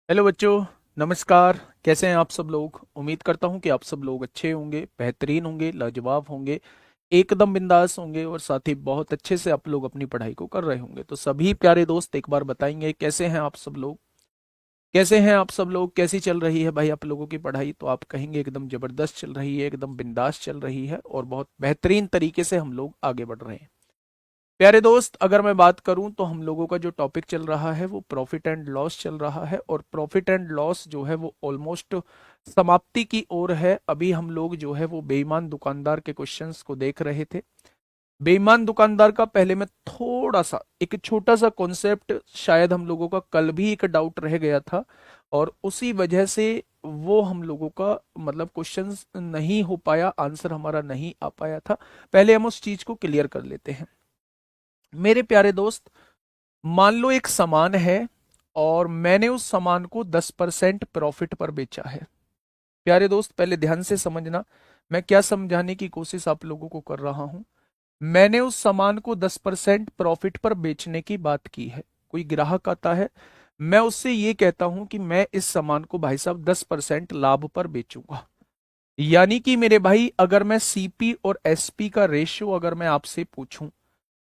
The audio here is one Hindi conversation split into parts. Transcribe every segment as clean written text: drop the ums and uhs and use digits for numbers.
हेलो बच्चों। नमस्कार। कैसे हैं आप सब लोग? उम्मीद करता हूं कि आप सब लोग अच्छे होंगे, बेहतरीन होंगे, लाजवाब होंगे, एकदम बिंदास होंगे और साथ ही बहुत अच्छे से आप लोग अपनी पढ़ाई को कर रहे होंगे। तो सभी प्यारे दोस्त एक बार बताएंगे कैसे हैं आप सब लोग? कैसे हैं आप सब लोग? कैसी चल रही है भाई आप लोगों की पढ़ाई? तो आप कहेंगे एकदम जबरदस्त चल रही है, एकदम बिंदास चल रही है और बहुत बेहतरीन तरीके से हम लोग आगे बढ़ रहे हैं। प्यारे दोस्त, अगर मैं बात करूं तो हम लोगों का जो टॉपिक चल रहा है वो प्रॉफिट एंड लॉस चल रहा है और प्रॉफिट एंड लॉस जो है वो ऑलमोस्ट समाप्ति की ओर है। अभी हम लोग जो है वो बेईमान दुकानदार के क्वेश्चंस को देख रहे थे। बेईमान दुकानदार का पहले मैं थोड़ा सा एक छोटा सा कॉन्सेप्ट, शायद हम लोगों का कल भी एक डाउट रह गया था और उसी वजह से वो हम लोगों का मतलब क्वेश्चंस नहीं हो पाया, आंसर हमारा नहीं आ पाया था। पहले हम उस चीज को क्लियर कर लेते हैं। मेरे प्यारे दोस्त, मान लो एक सामान है और मैंने उस सामान को 10% प्रॉफिट पर बेचा है। प्यारे दोस्त, पहले ध्यान से समझना मैं क्या समझाने की कोशिश आप लोगों को कर रहा हूं। मैंने उस सामान को 10% प्रॉफिट पर बेचने की बात की है। कोई ग्राहक आता है, मैं उससे ये कहता हूं कि मैं इस सामान को भाई साहब 10% लाभ पर बेचूंगा। यानी कि मेरे भाई, अगर मैं सीपी और एसपी का रेशियो अगर मैं आपसे पूछूं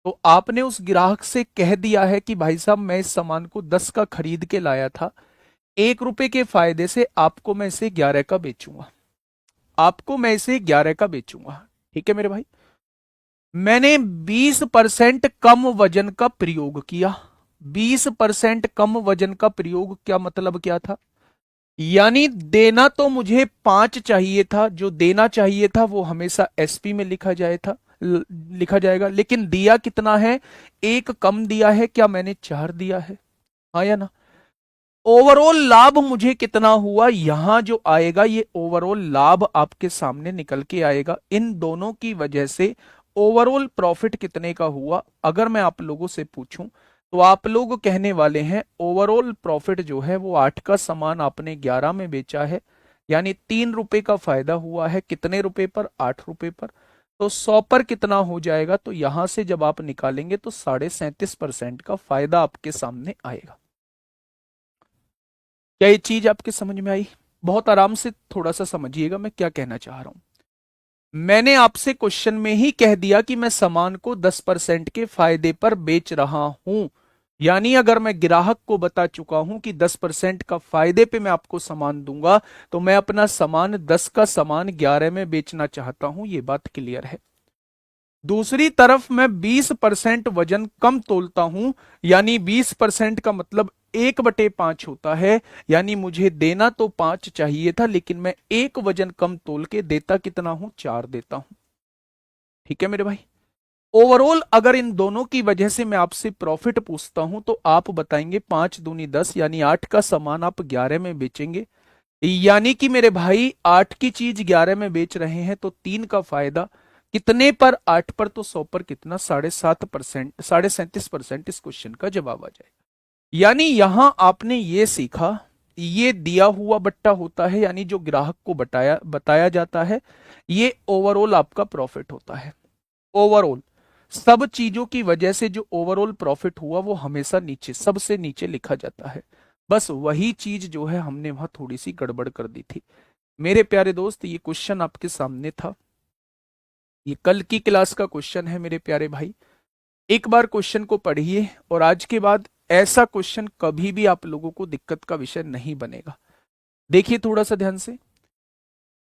तो आपने उस ग्राहक से कह दिया है कि भाई साहब मैं इस सामान को 10 का खरीद के लाया था, 1 रुपए के फायदे से आपको मैं इसे 11 का बेचूंगा। आपको मैं इसे 11 का बेचूंगा। ठीक है मेरे भाई। मैंने 20% कम वजन का प्रयोग किया। 20% कम वजन का प्रयोग क्या मतलब क्या था? यानी देना तो मुझे 5 चाहिए था, जो देना चाहिए था वो हमेशा एसपी में लिखा जाए था, लिखा जाएगा, लेकिन दिया कितना है? एक कम दिया है। क्या मैंने 4 दिया है? हाँ या ना? ओवरऑल लाभ मुझे कितना हुआ यहां जो आएगा, ये ओवरऑल लाभ आपके सामने निकल के आएगा। इन दोनों की वजह से ओवरऑल प्रॉफिट कितने का हुआ अगर मैं आप लोगों से पूछूं तो आप लोग कहने वाले हैं ओवरऑल प्रॉफिट जो है वो 8 का सामान आपने 11 में बेचा है, यानी 3 रुपए का फायदा हुआ है। कितने रुपए पर? 8 रुपए पर। तो 100 पर कितना हो जाएगा? तो यहां से जब आप निकालेंगे तो 37.5% का फायदा आपके सामने आएगा। क्या ये चीज आपके समझ में आई? बहुत आराम से थोड़ा सा समझिएगा मैं क्या कहना चाह रहा हूं। मैंने आपसे क्वेश्चन में ही कह दिया कि मैं सामान को 10% के फायदे पर बेच रहा हूं। यानी अगर मैं ग्राहक को बता चुका हूं कि 10% का फायदे पे मैं आपको सामान दूंगा, तो मैं अपना सामान 10 का सामान 11 में बेचना चाहता हूं। ये बात क्लियर है। दूसरी तरफ मैं 20% वजन कम तोलता हूं, यानी 20% का मतलब 1/5 होता है। यानी मुझे देना तो 5 चाहिए था, लेकिन मैं एक वजन कम तोल के देता कितना हूं? 4 देता हूं। ठीक है मेरे भाई। ओवरऑल अगर इन दोनों की वजह से मैं आपसे प्रॉफिट पूछता हूं तो आप बताएंगे 5 दूनी 10, यानी 8 का सामान आप 11 में बेचेंगे। यानी कि मेरे भाई 8 की चीज 11 में बेच रहे हैं तो 3 का फायदा। कितने पर? 8 पर। तो 100 पर कितना? 7.5%, 37.5% इस क्वेश्चन का जवाब आ जाएगा। यानी यहां आपने ये सीखा, ये दिया हुआ बट्टा होता है, यानी जो ग्राहक को बताया बताया जाता है, ये ओवरऑल आपका प्रॉफिट होता है। ओवरऑल सब चीजों की वजह से जो ओवरऑल प्रॉफिट हुआ वो हमेशा नीचे, सबसे नीचे लिखा जाता है। बस वही चीज जो है हमने वहां थोड़ी सी गड़बड़ कर दी थी। मेरे प्यारे दोस्त, ये क्वेश्चन आपके सामने था। ये कल की क्लास का क्वेश्चन है मेरे प्यारे भाई। एक बार क्वेश्चन को पढ़िए और आज के बाद ऐसा क्वेश्चन कभी भी आप लोगों को दिक्कत का विषय नहीं बनेगा। देखिए थोड़ा सा ध्यान से।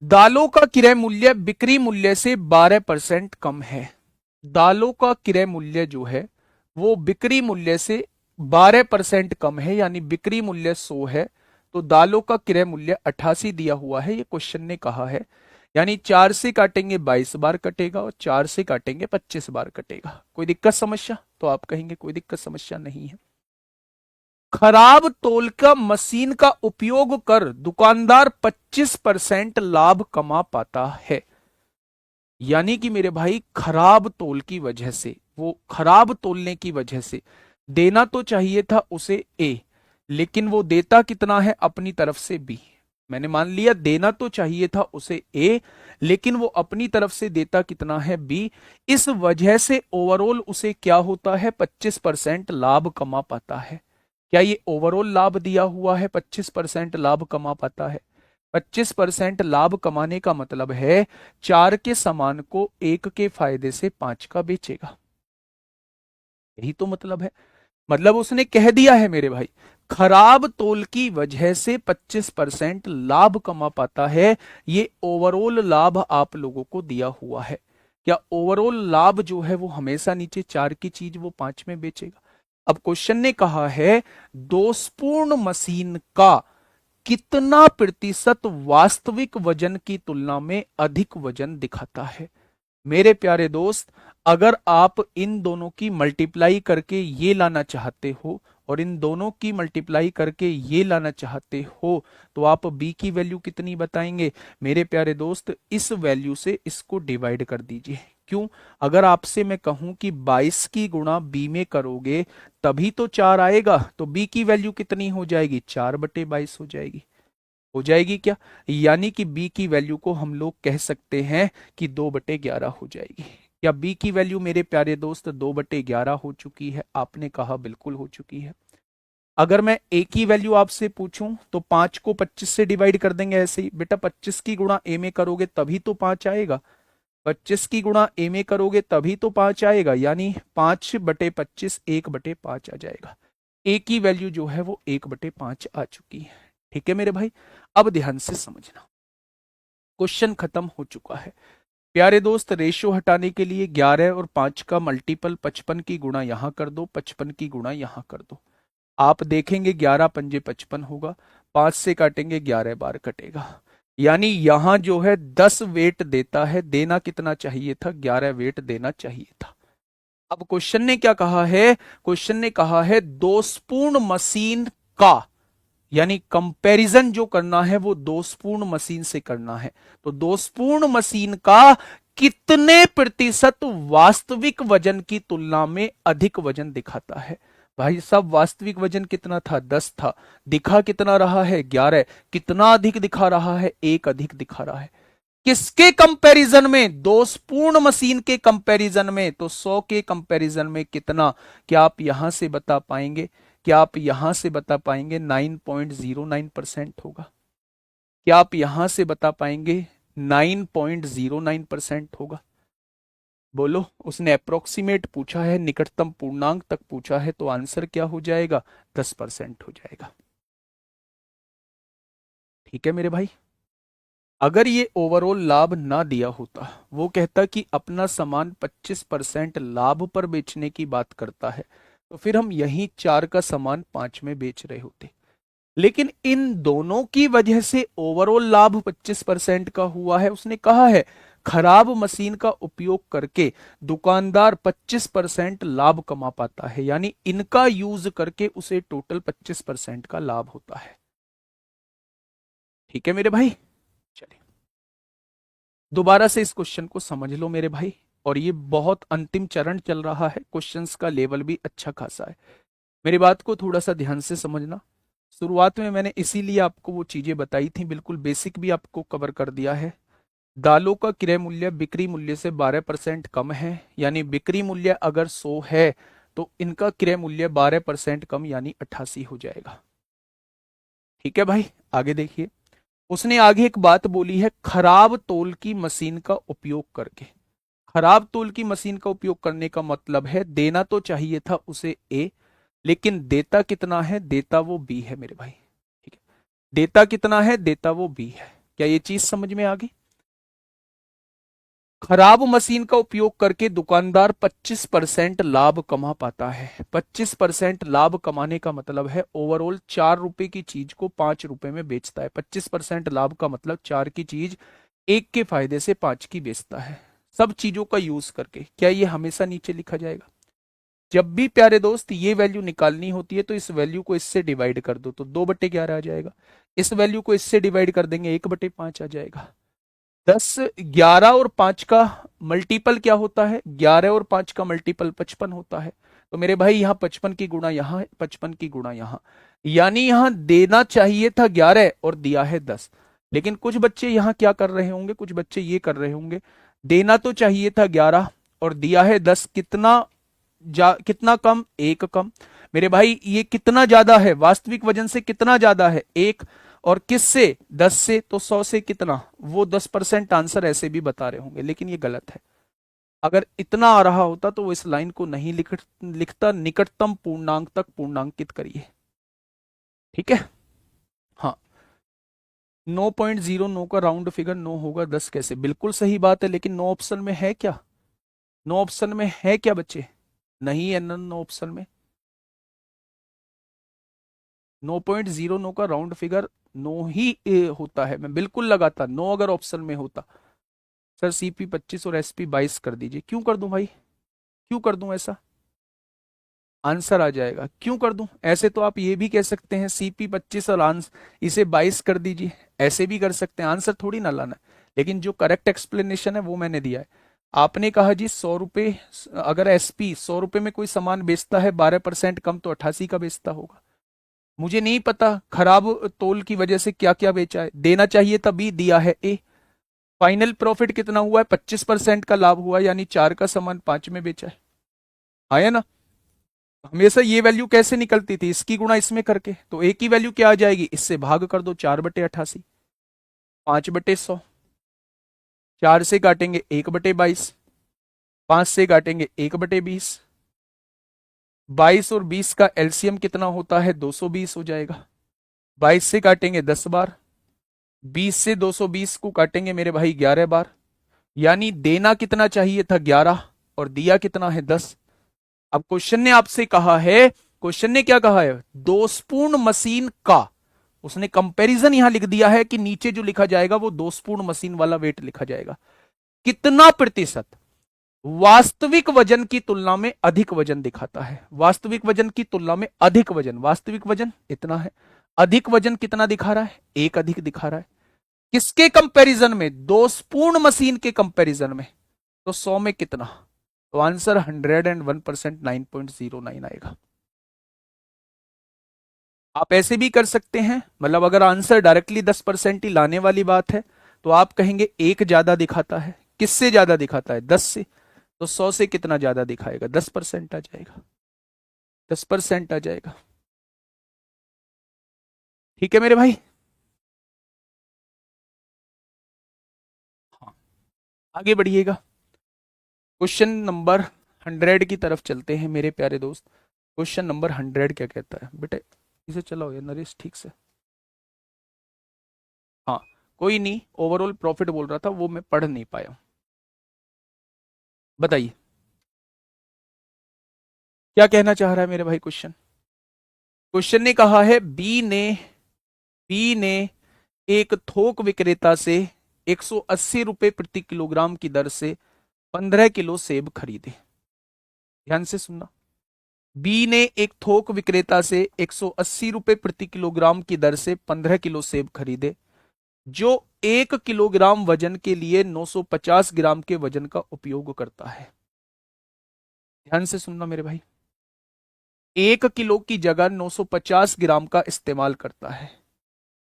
दालों का क्रय मूल्य बिक्री मूल्य से 12% कम है। दालों का क्रय मूल्य जो है वो बिक्री मूल्य से 12% कम है, यानी बिक्री मूल्य 100 है तो दालों का क्रय मूल्य 88 दिया हुआ है, ये क्वेश्चन ने कहा है। यानी 4 से काटेंगे 22 बार कटेगा और 4 से काटेंगे 25 बार कटेगा। कोई दिक्कत समस्या? तो आप कहेंगे कोई दिक्कत समस्या नहीं है। खराब तौल का मशीन का उपयोग कर दुकानदार 25% लाभ कमा पाता है। यानी कि मेरे भाई खराब तौल की वजह से, वो खराब तोलने की वजह से देना तो चाहिए था उसे ए, लेकिन वो देता कितना है अपनी तरफ से बी। मैंने मान लिया देना तो चाहिए था उसे ए, लेकिन वो अपनी तरफ से देता कितना है? बी। इस वजह से ओवरऑल उसे क्या होता है? 25% लाभ कमा पाता है। क्या ये ओवरऑल लाभ दिया हुआ है 25% लाभ कमा पाता है? 25% लाभ कमाने का मतलब है 4 के सामान को 1 के फायदे से 5 का बेचेगा। यही तो मतलब है। मतलब उसने कह दिया है मेरे भाई, खराब तौल की वजह से 25% लाभ कमा पाता है। ये ओवरऑल लाभ आप लोगों को दिया हुआ है। क्या ओवरऑल लाभ जो है वो हमेशा नीचे 4 की चीज वो 5 में बेचेगा? अब क्वेश्चन ने कहा है दोषपूर्ण मशीन का कितना प्रतिशत वास्तविक वजन की तुलना में अधिक वजन दिखाता है? मेरे प्यारे दोस्त, अगर आप इन दोनों की मल्टीप्लाई करके ये लाना चाहते हो और इन दोनों की मल्टीप्लाई करके ये लाना चाहते हो तो आप b की वैल्यू कितनी बताएंगे? मेरे प्यारे दोस्त, इस वैल्यू से इसको डिवाइड कर दीजिए। क्यों? अगर आपसे मैं कहूं कि 22 की गुणा b में करोगे तभी तो 4 आएगा, तो b की वैल्यू कितनी हो जाएगी? 4/22 हो जाएगी। हो जाएगी क्या? यानी कि b की वैल्यू को हम लोग कह सकते हैं कि 2/11 हो जाएगी। क्या b की वैल्यू मेरे प्यारे दोस्त 2/11 हो चुकी है? आपने कहा बिल्कुल हो चुकी है। अगर मैं a की वैल्यू आपसे पूछूं तो 5 को 25 से डिवाइड कर देंगे ऐसे ही। बेटा 25 की गुणा a में करोगे तभी तो 5 आएगा। 25 की गुणा a में करोगे तभी तो 5 आएगा, यानी 5/25 1/5 आ जाएगा। a की वैल्यू जो है वो 1/5 आ चुकी है। ठीक है मेरे भाई, अब ध्यान से समझना, क्वेश्चन खत्म हो चुका है। प्यारे दोस्त, रेशियो हटाने के लिए 11 और 5 का मल्टीपल 55 की गुणा यहां कर दो, 55 की गुणा यहां कर दो। आप देखेंगे 11 पंजे 55 होगा, 5 से काटेंगे 11 बार कटेगा, यानी यहां जो है 10 वेट देता है। देना कितना चाहिए था? 11 वेट देना चाहिए था। अब क्वेश्चन ने क्या कहा है? क्वेश्चन ने कहा है दोषपूर्ण मशीन का, यानी कंपैरिजन जो करना है वो दोषपूर्ण मशीन से करना है। तो दोषपूर्ण मशीन का कितने प्रतिशत वास्तविक वजन की तुलना में अधिक वजन दिखाता है? भाई साहब, वास्तविक वजन कितना था? 10 था। दिखा कितना रहा है? 11। कितना अधिक दिखा रहा है? 1 अधिक दिखा रहा है। किसके कंपैरिजन में? दोषपूर्ण मशीन के कंपैरिजन में। तो 100 के कंपैरिजन में कितना? क्या आप यहां से बता पाएंगे? क्या आप यहां से बता पाएंगे? 9.09% होगा। क्या आप यहां से बता पाएंगे? 9.09% होगा। बोलो, उसने अप्रोक्सीमेट पूछा है, निकटतम पूर्णांक तक पूछा है, तो आंसर क्या हो जाएगा? 10% हो जाएगा। ठीक है मेरे भाई, अगर ये ओवरऑल लाभ ना दिया होता, वो कहता कि अपना सामान 25% लाभ पर बेचने की बात करता है, तो फिर हम यही 4 का सामान 5 में बेच रहे होते। लेकिन इन दोनों की वजह से ओवरऑल लाभ 25% का हुआ है। उसने कहा है खराब मशीन का उपयोग करके दुकानदार 25% लाभ कमा पाता है, यानी इनका यूज करके उसे टोटल 25% का लाभ होता है। ठीक है मेरे भाई, चलिए दोबारा से इस क्वेश्चन को समझ लो मेरे भाई। और ये बहुत अंतिम चरण चल रहा है, क्वेश्चंस का लेवल भी अच्छा खासा है। मेरी बात को थोड़ा सा ध्यान से समझना। शुरुआत में मैंने इसीलिए आपको वो चीजें बताई थी, बिल्कुल बेसिक भी आपको कवर कर दिया है। दालों का क्रय मूल्य बिक्री मूल्य से 12% कम है, यानी बिक्री मूल्य अगर 100 है तो इनका क्रय मूल्य 12% कम यानी 88 हो जाएगा। ठीक है भाई, आगे देखिए। उसने आगे एक बात बोली है, खराब तौल की मशीन का उपयोग करके। खराब तौल की मशीन का उपयोग करने का मतलब है देना तो चाहिए था उसे ए, लेकिन देता कितना है? देता वो बी है मेरे भाई। ठीक है, देता कितना है? देता वो बी है। क्या ये चीज समझ में आ गई? खराब मशीन का उपयोग करके दुकानदार 25% लाभ कमा पाता है। 25% लाभ कमाने का मतलब है ओवरऑल 4 रुपए की चीज को 5 रुपए में बेचता है। 25% लाभ का मतलब 4 की चीज 1 के फायदे से 5 की बेचता है, सब चीजों का यूज करके। क्या ये हमेशा नीचे लिखा जाएगा? जब भी प्यारे दोस्त ये वैल्यू निकालनी होती है तो इस वैल्यू को इससे डिवाइड कर दो, तो 2/11 आ जाएगा। इस वैल्यू को इससे डिवाइड कर देंगे, 1/5 आ जाएगा। 10, 11 और 5 का मल्टीपल क्या होता है? 11 और 5 का मल्टीपल 55 होता है। तो मेरे भाई यहाँ 55 की गुणा यहाँ है, 55 की गुणा यहाँ, यानी यहाँ देना चाहिए था 11 और दिया है 10। लेकिन कुछ बच्चे यहाँ क्या कर रहे होंगे? कुछ बच्चे ये कर रहे होंगे, देना तो चाहिए था 11 और दिया है 10। कितना कितना कम? 1 कम। मेरे भाई ये कितना ज्यादा है, वास्तविक वजन से कितना ज्यादा है, 1। और किससे, 10 से, तो 100 से कितना, वो 10% आंसर ऐसे भी बता रहे होंगे, लेकिन ये गलत है। अगर इतना आ रहा होता तो वो इस लाइन को नहीं लिखता, निकटतम पूर्णांक तक पूर्णांकित करिए, ठीक है। हाँ, 9.09 का राउंड फिगर 9 होगा, 10 कैसे, बिल्कुल सही बात है, लेकिन 9 ऑप्शन में है क्या, 9 ऑप्शन में है क्या बच्चे, नहीं है ना 9 ऑप्शन में। 9.09 का राउंड फिगर 9 ही होता है, मैं बिल्कुल लगाता 9 अगर ऑप्शन में होता। सर सीपी 25 और एसपी 22 कर दीजिए, क्यों कर दूं भाई, क्यों कर दूं ऐसा, आंसर आ जाएगा, क्यों कर दूं, ऐसे तो आप ये भी कह सकते हैं सीपी 25 और इसे 22 कर दीजिए, ऐसे भी कर सकते हैं, आंसर थोड़ी ना लाना है। लेकिन जो करेक्ट एक्सप्लेनेशन है वो मैंने दिया है। आपने कहा जी 100 रुपए, अगर एसपी 100 रुपए में कोई सामान बेचता है 12% कम, तो 88 का बेचता होगा। मुझे नहीं पता खराब तोल की वजह से क्या क्या बेचा है, देना चाहिए तभी दिया है ए। फाइनल प्रॉफिट कितना हुआ है, 25% का लाभ हुआ, यानी 4 का सामान 5 में बेचा है, आया ना। हमेशा ये वैल्यू कैसे निकलती थी, इसकी गुणा इसमें करके, तो ए की वैल्यू क्या आ जाएगी, इससे भाग कर दो, 4/88, 5/100, 4 से काटेंगे 1/22, 5 से काटेंगे 1/20, 22 और 20 का एलसीएम कितना होता है, 220 हो जाएगा। 22 से काटेंगे 10 बार, 20 से 220 को काटेंगे मेरे भाई 11 बार, यानी देना कितना चाहिए था, 11, और दिया कितना है, 10। अब क्वेश्चन ने आपसे कहा है, क्वेश्चन ने क्या कहा है, दोषपूर्ण मशीन का, उसने कंपैरिजन यहां लिख दिया है कि नीचे जो लिखा जाएगा वो दोषपूर्ण मशीन वाला वेट लिखा जाएगा, कितना प्रतिशत वास्तविक वजन की तुलना में अधिक वजन दिखाता है, वास्तविक वजन की तुलना में अधिक वजन, वास्तविक वजन इतना है, अधिक वजन कितना दिखा रहा है, एक अधिक दिखा रहा है, किसके कंपैरिजन में, दोषपूर्ण मशीन के कंपैरिजन में, तो 100 में कितना, तो आंसर 101%, 9.09 आएगा। आप ऐसे भी कर सकते हैं, मतलब अगर आंसर डायरेक्टली 10% ही लाने वाली बात है तो आप कहेंगे एक ज्यादा दिखाता है, किससे ज्यादा दिखाता है, 10 से, तो 100 से कितना ज्यादा दिखाएगा, 10% आ जाएगा, 10% आ जाएगा, ठीक है मेरे भाई। हाँ, आगे बढ़िएगा, क्वेश्चन नंबर 100 की तरफ चलते हैं मेरे प्यारे दोस्त। क्वेश्चन नंबर 100 क्या कहता है बेटे, इसे चलाओ यार नरेश ठीक से। हाँ, कोई नहीं, ओवरऑल प्रॉफिट बोल रहा था, वो मैं पढ़ नहीं पाया, बताइए क्या कहना चाह रहा है मेरे भाई क्वेश्चन। क्वेश्चन ने कहा है बी ने एक थोक विक्रेता से 180 रुपए प्रति किलोग्राम की दर से 15 किलो सेब खरीदे, ध्यान से सुनना। बी ने एक थोक विक्रेता से 180 रुपए प्रति किलोग्राम की दर से 15 किलो सेब खरीदे, जो 1 किलोग्राम वजन के लिए 950 ग्राम के वजन का उपयोग करता है। ध्यान से सुनना मेरे भाई, 1 किलो की जगह 950 ग्राम का इस्तेमाल करता है,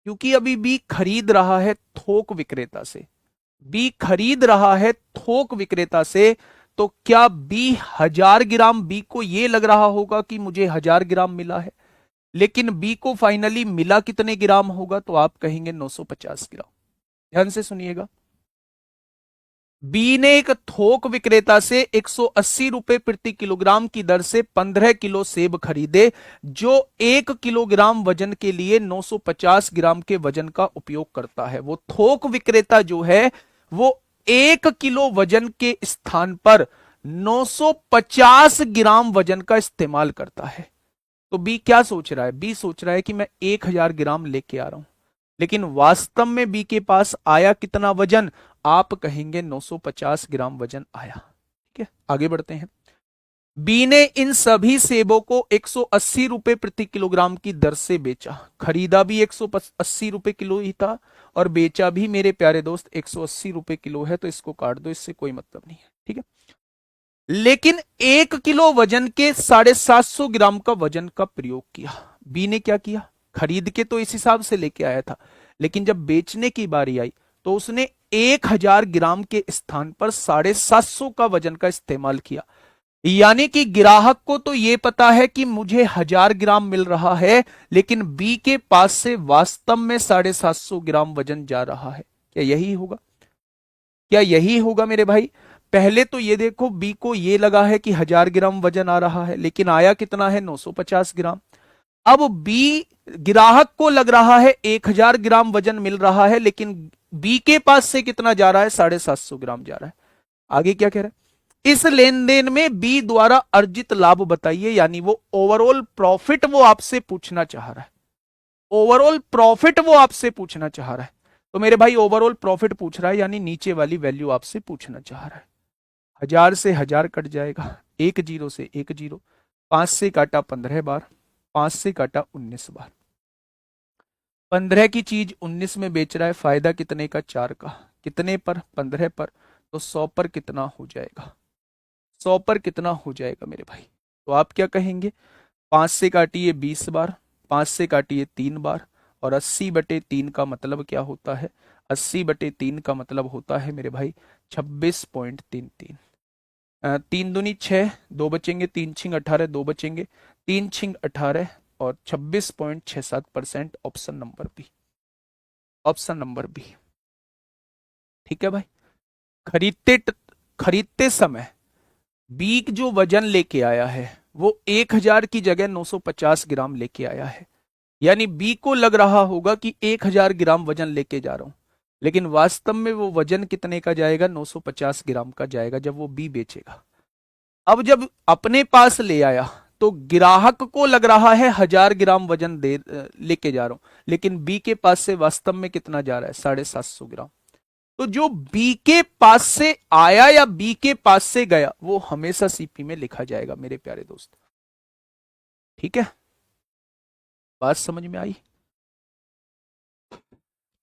क्योंकि अभी बी खरीद रहा है थोक विक्रेता से, बी खरीद रहा है थोक विक्रेता से, तो क्या बी 1000 ग्राम, बी को यह लग रहा होगा कि मुझे 1000 ग्राम मिला है, लेकिन बी को फाइनली मिला कितने ग्राम होगा, तो आप कहेंगे 950 ग्राम। ध्यान से सुनिएगा, बी ने एक थोक विक्रेता से 180 रुपए प्रति किलोग्राम की दर से 15 किलो सेब खरीदे, जो 1 किलोग्राम वजन के लिए 950 ग्राम के वजन का उपयोग करता है। वो थोक विक्रेता जो है वो 1 किलो वजन के स्थान पर 950 ग्राम वजन का इस्तेमाल करता है। तो बी क्या सोच रहा है, बी सोच रहा है कि मैं 1000 ग्राम लेके आ रहा हूं, लेकिन वास्तव में बी के पास आया कितना वजन, आप कहेंगे 950 ग्राम वजन आया। ठीक है, आगे बढ़ते हैं। बी ने इन सभी सेबों को 180 रुपए प्रति किलोग्राम की दर से बेचा, खरीदा भी 180 रुपए किलो ही था और बेचा भी मेरे प्यारे दोस्त 180 रुपए किलो है, तो इसको काट दो, इससे कोई मतलब नहीं है, ठीक है। लेकिन 1 किलो वजन के 750 ग्राम का वजन का प्रयोग किया। बी ने क्या किया, खरीद के तो इस हिसाब से लेके आया था, लेकिन जब बेचने की बारी आई तो उसने 1000 ग्राम के स्थान पर 750 का वजन का इस्तेमाल किया। यानी कि ग्राहक को तो यह पता है कि मुझे 1000 ग्राम मिल रहा है, लेकिन बी के पास से वास्तव में 750 ग्राम वजन जा रहा है। क्या यही होगा? क्या यही होगा मेरे भाई? पहले तो ये देखो, बी को ये लगा है कि 1000 ग्राम वजन आ रहा है, लेकिन आया कितना है? 950 ग्राम। अब बी, ग्राहक को लग रहा है 1000 ग्राम वजन मिल रहा है, लेकिन बी के पास से कितना जा रहा है? 750 ग्राम जा रहा है। आगे क्या कह रहा है? इस लेन देन में बी द्वारा अर्जित लाभ बताइए, यानी वो ओवरऑल प्रॉफिट वो आपसे पूछना चाह रहा है। ओवरऑल प्रॉफिट वो आपसे पूछना चाह रहा है। तो मेरे भाई ओवरऑल प्रॉफिट पूछ रहा है, यानी नीचे वाली वैल्यू आपसे पूछना चाह रहा है। 1000 से 1000 कट जाएगा, एक जीरो से एक जीरो, 5 से काटा 15 बार, 5 से काटा 19 बार। 15 की चीज 19 में बेच रहा है, फायदा कितने का? 4 का। कितने पर? 15 पर। तो 100 पर कितना हो जाएगा? 100 पर कितना हो जाएगा मेरे भाई? तो आप क्या कहेंगे? 5 से काटिए 20 बार, 5 से काटिए 3 बार, और 80/3 का मतलब क्या होता है? 80/3 का मतलब होता है मेरे भाई 26.33। 3 दूनी 6, 2 बचेंगे, 3 6 18, 2 बचेंगे, 3 6 18 और 26.67%। Option number B. Option number B. ठीक है भाई। खरीदते खरीदते समय बी जो वजन लेके आया है वो 1000 की जगह 950 ग्राम लेके आया है। यानी बी को लग रहा होगा कि 1000 ग्राम वजन लेके जा रहा हूं, लेकिन वास्तव में वो वजन कितने का जाएगा? 950 ग्राम का जाएगा जब वो बी बेचेगा। अब जब अपने पास ले आया तो ग्राहक को लग रहा है 1000 ग्राम वजन दे लेके जा रहा हूं, लेकिन बी के पास से वास्तव में कितना जा रहा है? 750 ग्राम। तो जो बी के पास से आया या बी के पास से गया वो हमेशा सीपी में लिखा जाएगा मेरे प्यारे दोस्त। ठीक है, बात समझ में आई?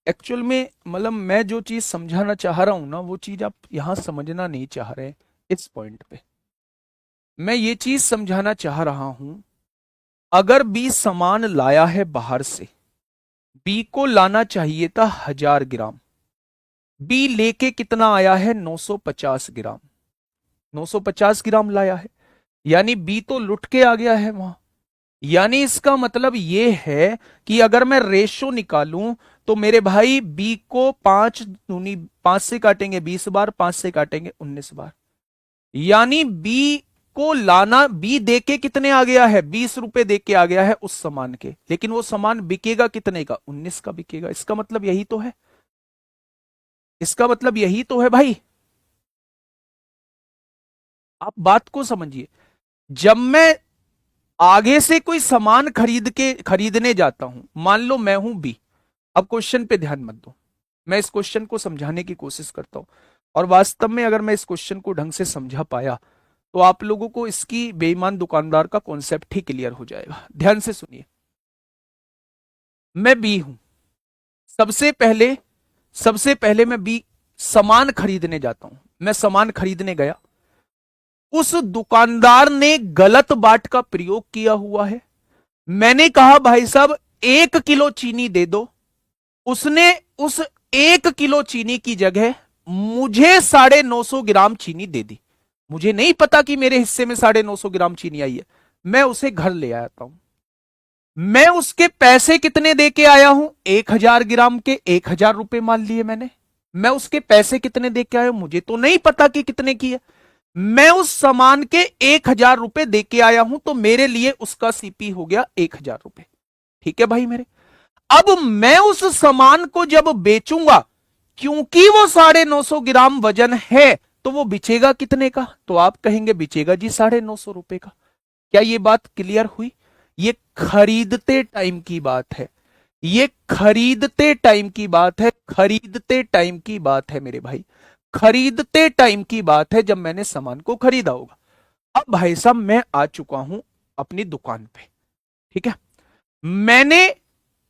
एक्चुअल में मतलब मैं जो चीज समझाना चाह रहा हूं ना, वो चीज आप यहां समझना नहीं चाह रहे। इस पॉइंट पे मैं ये चीज समझाना चाह रहा हूं, अगर बी सामान लाया है बाहर से, बी को लाना चाहिए था 1000 ग्राम, बी लेके कितना आया है? 950 ग्राम। 950 ग्राम लाया है, यानी बी तो लुट के आ गया है वहां। यानी इसका मतलब यह है कि अगर मैं रेशो निकालूं तो मेरे भाई बी को 5 से काटेंगे 20 बार, 5 से काटेंगे 19 बार। यानी बी को लाना, बी देके कितने आ गया है? 20 रुपए देके आ गया है उस सामान के, लेकिन वो सामान बिकेगा कितने का? 19 का बिकेगा। इसका मतलब यही तो है। इसका मतलब यही तो है भाई। आप बात को समझिए। जब मैं आगे से कोई सामान खरीदने जाता हूं, मान लो मैं हूं बी। अब क्वेश्चन पे ध्यान मत दो, मैं इस क्वेश्चन को समझाने की कोशिश करता हूं, और वास्तव में अगर मैं इस क्वेश्चन को ढंग से समझा पाया तो आप लोगों को इसकी बेईमान दुकानदार का कॉन्सेप्ट ही क्लियर हो जाएगा। ध्यान से सुनिए। मैं बी हूं। सबसे पहले सबसे पहले मैं बी सामान खरीदने जाता हूं। मैं सामान खरीदने गया, उस दुकानदार ने गलत बाट का प्रयोग किया हुआ है। मैंने कहा भाई साहब 1 किलो चीनी दे दो, उसने उस 1 किलो चीनी की जगह मुझे 950 ग्राम चीनी दे दी। मुझे नहीं पता कि मेरे हिस्से में 950 ग्राम चीनी आई है। मैं उसे घर ले आता हूं। मैं उसके पैसे कितने दे के आया हूं? 1000 ग्राम के 1000 रुपए मान लिए मैंने। मैं उसके पैसे कितने दे के आया हूं? मुझे तो नहीं पता कि कितने की है। मैं उस सामान के 1000 रुपए दे के आया हूं, तो मेरे लिए उसका सीपी हो गया 1000 रुपए। ठीक है भाई मेरे। अब मैं उस सामान को जब बेचूंगा, क्योंकि वो 950 ग्राम वजन है, तो वो बिचेगा कितने का? तो आप कहेंगे बिचेगा जी 950 रुपए का। क्या ये बात क्लियर हुई? ये खरीदते टाइम की बात है। ये खरीदते टाइम की बात है। खरीदते टाइम की बात है मेरे भाई। खरीदते टाइम की बात है, जब मैंने सामान को खरीदा होगा। अब भाई साहब मैं आ चुका हूं अपनी दुकान पे। ठीक है, मैंने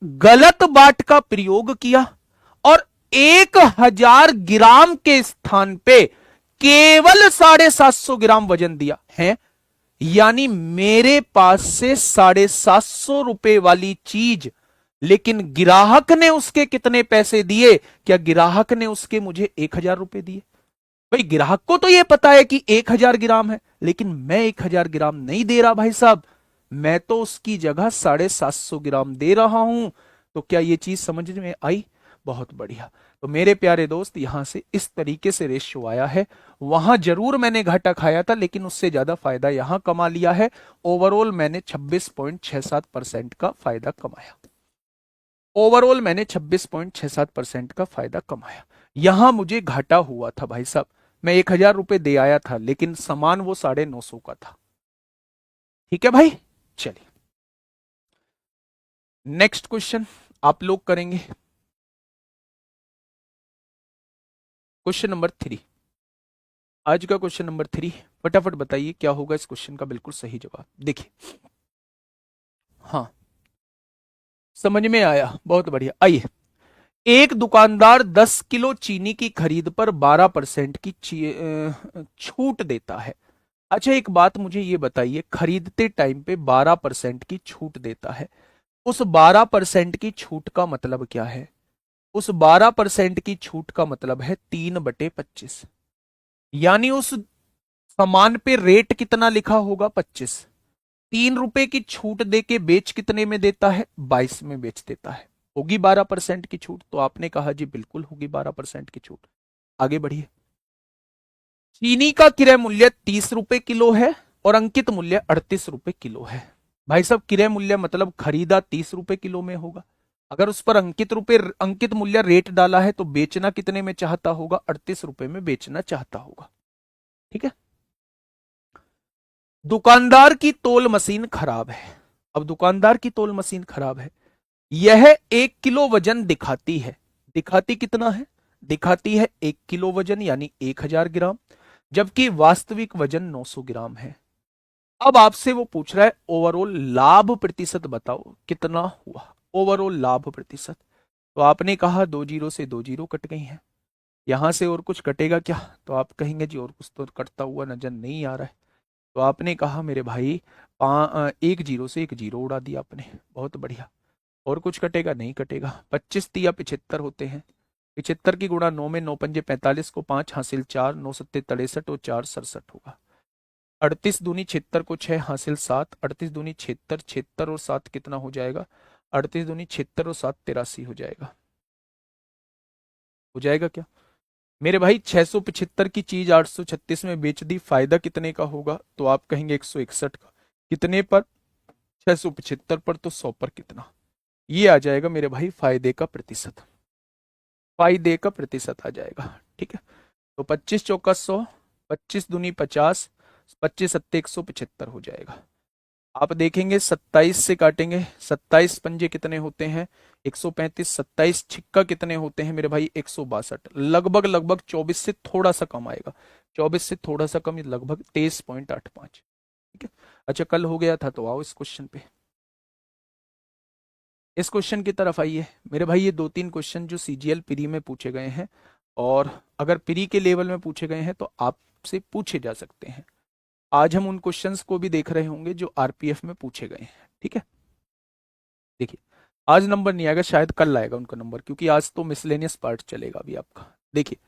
गलत बाट का प्रयोग किया और 1000 ग्राम के स्थान पे केवल 750 ग्राम वजन दिया है। यानी मेरे पास से 750 रुपए वाली चीज, लेकिन ग्राहक ने उसके कितने पैसे दिए? क्या ग्राहक ने उसके मुझे 1000 रुपए दिए? भाई ग्राहक को तो ये पता है कि 1,000 ग्राम है, लेकिन मैं 1,000 ग्राम नहीं दे रहा भाई साहब, मैं तो उसकी जगह 750 ग्राम दे रहा हूं। तो क्या ये चीज समझ में आई? बहुत बढ़िया। तो मेरे प्यारे दोस्त, यहां से इस तरीके से रेशियो आया है। वहां जरूर मैंने घाटा खाया था, लेकिन उससे ज्यादा फायदा यहां कमा लिया है। ओवरऑल मैंने 26.67% का फायदा कमाया। ओवरऑल मैंने 26.67% का फायदा कमाया। यहां मुझे घाटा हुआ था भाई साहब, मैं 1,000 रुपए दे आया था, लेकिन सामान वो 950 का था। ठीक है भाई, चलिए नेक्स्ट क्वेश्चन आप लोग करेंगे। क्वेश्चन नंबर 3, आज का क्वेश्चन नंबर 3, फटाफट बताइए क्या होगा इस क्वेश्चन का बिल्कुल सही जवाब। देखिए, हाँ समझ में आया, बहुत बढ़िया। आइए, एक दुकानदार 10 किलो चीनी की खरीद पर 12% की छूट देता है। अच्छा एक बात मुझे ये बताइए, खरीदते टाइम पे 12% की छूट देता है, उस 12% की छूट का मतलब क्या है? उस 12% की छूट का मतलब है 3/25। यानी उस सामान पे रेट कितना लिखा होगा? 25। 3 रुपए की छूट देके बेच कितने में देता है? 22 में बेच देता है। होगी 12% की छूट? तो आपने कहा जी बिल्कुल होगी 12% की छूट। आगे बढ़िए। चीनी का क्रय मूल्य 30 रुपए किलो है और अंकित मूल्य 38 रुपए किलो है। भाई साहब क्रय मूल्य मतलब खरीदा 30 रुपए किलो में होगा, अगर उस पर अंकित मूल्य रेट डाला है तो बेचना कितने में चाहता होगा? 38 रुपए में बेचना चाहता होगा। ठीक है। दुकानदार की तोल मशीन खराब है। अब दुकानदार की तोल मशीन खराब है, यह 1 किलो वजन दिखाती है। दिखाती कितना है? दिखाती है 1 किलो वजन यानी 1,000 ग्राम, जबकि वास्तविक वजन 900 ग्राम है। अब आपसे वो पूछ रहा है ओवरऑल लाभ प्रतिशत बताओ कितना हुआ। ओवरऑल लाभ प्रतिशत, तो आपने कहा 2 जीरो से 2 जीरो कट गई हैं, यहां से और कुछ कटेगा क्या? तो आप कहेंगे जी और कुछ तो कटता हुआ नजर नहीं आ रहा है। तो आपने कहा मेरे भाई 1 जीरो से 1 जीरो उड़ा दिया आपने, बहुत बढ़िया। और कुछ कटेगा? नहीं कटेगा। 25 तिया 75 होते हैं, 75 की गुणा 9 में 9 पंजे 45 को 5 हासिल 4, 9 सत्ते 63 और 4 67 होगा। 38 दूनी 76 को 6 हासिल 7, 38 दूनी 76, 76 और 7 कितना हो जाएगा? 38 दूनी 76 और 7 83 हो जाएगा। हो जाएगा क्या मेरे भाई? 675 की चीज 836 में बेच दी, फायदा कितने का होगा? तो आप कहेंगे 161 का। कितने पर? 675 पर, तो 100 पर कितना? ये आ जाएगा मेरे भाई फायदे का प्रतिशत। फायदे का प्रतिशत आ जाएगा। ठीक है। तो 25 चौका 100, 25 दूनी 50, 25 सत्ते 175 हो जाएगा। आप देखेंगे 27 से काटेंगे, 27 पंजे कितने होते हैं? 135। 27 छिक्का कितने होते हैं मेरे भाई? 162। लगभग लगभग 24 से थोड़ा सा कम आएगा, 24 से थोड़ा सा कम, लगभग 23.85। ठीक है। अच्छा कल हो गया था, तो आओ इस क्वेश्चन पे, इस क्वेश्चन की तरफ आइए मेरे भाई। ये 2-3 क्वेश्चन जो सीजीएल प्री में पूछे गए हैं, और अगर प्री के लेवल में पूछे गए हैं तो आपसे पूछे जा सकते हैं। आज हम उन क्वेश्चंस को भी देख रहे होंगे जो आरपीएफ में पूछे गए हैं। ठीक है। देखिए, आज नंबर नहीं आएगा, शायद कल आएगा उनका नंबर, क्योंकि आज तो मिसलेनियस पार्ट चलेगा अभी आपका। देखिए,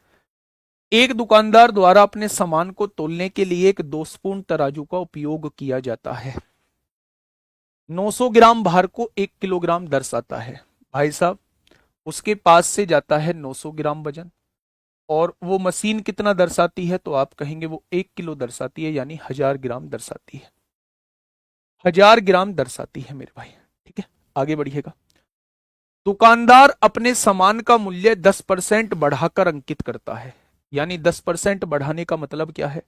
एक दुकानदार द्वारा अपने सामान को तोलने के लिए एक दोषपूर्ण तराजू का उपयोग किया जाता है। 900 ग्राम भार को 1 किलोग्राम दर्शाता है। भाई साहब उसके पास से जाता है 900 ग्राम वजन, और वो मशीन कितना दर्शाती है? तो आप कहेंगे वो 1 किलो दर्शाती है, यानी 1000 ग्राम दर्शाती है। 1000 ग्राम दर्शाती है मेरे भाई। ठीक है, आगे बढ़िएगा। दुकानदार अपने सामान का मूल्य 10% बढ़ाकर अंकित करता है। यानी 10% बढ़ाने का मतलब क्या है?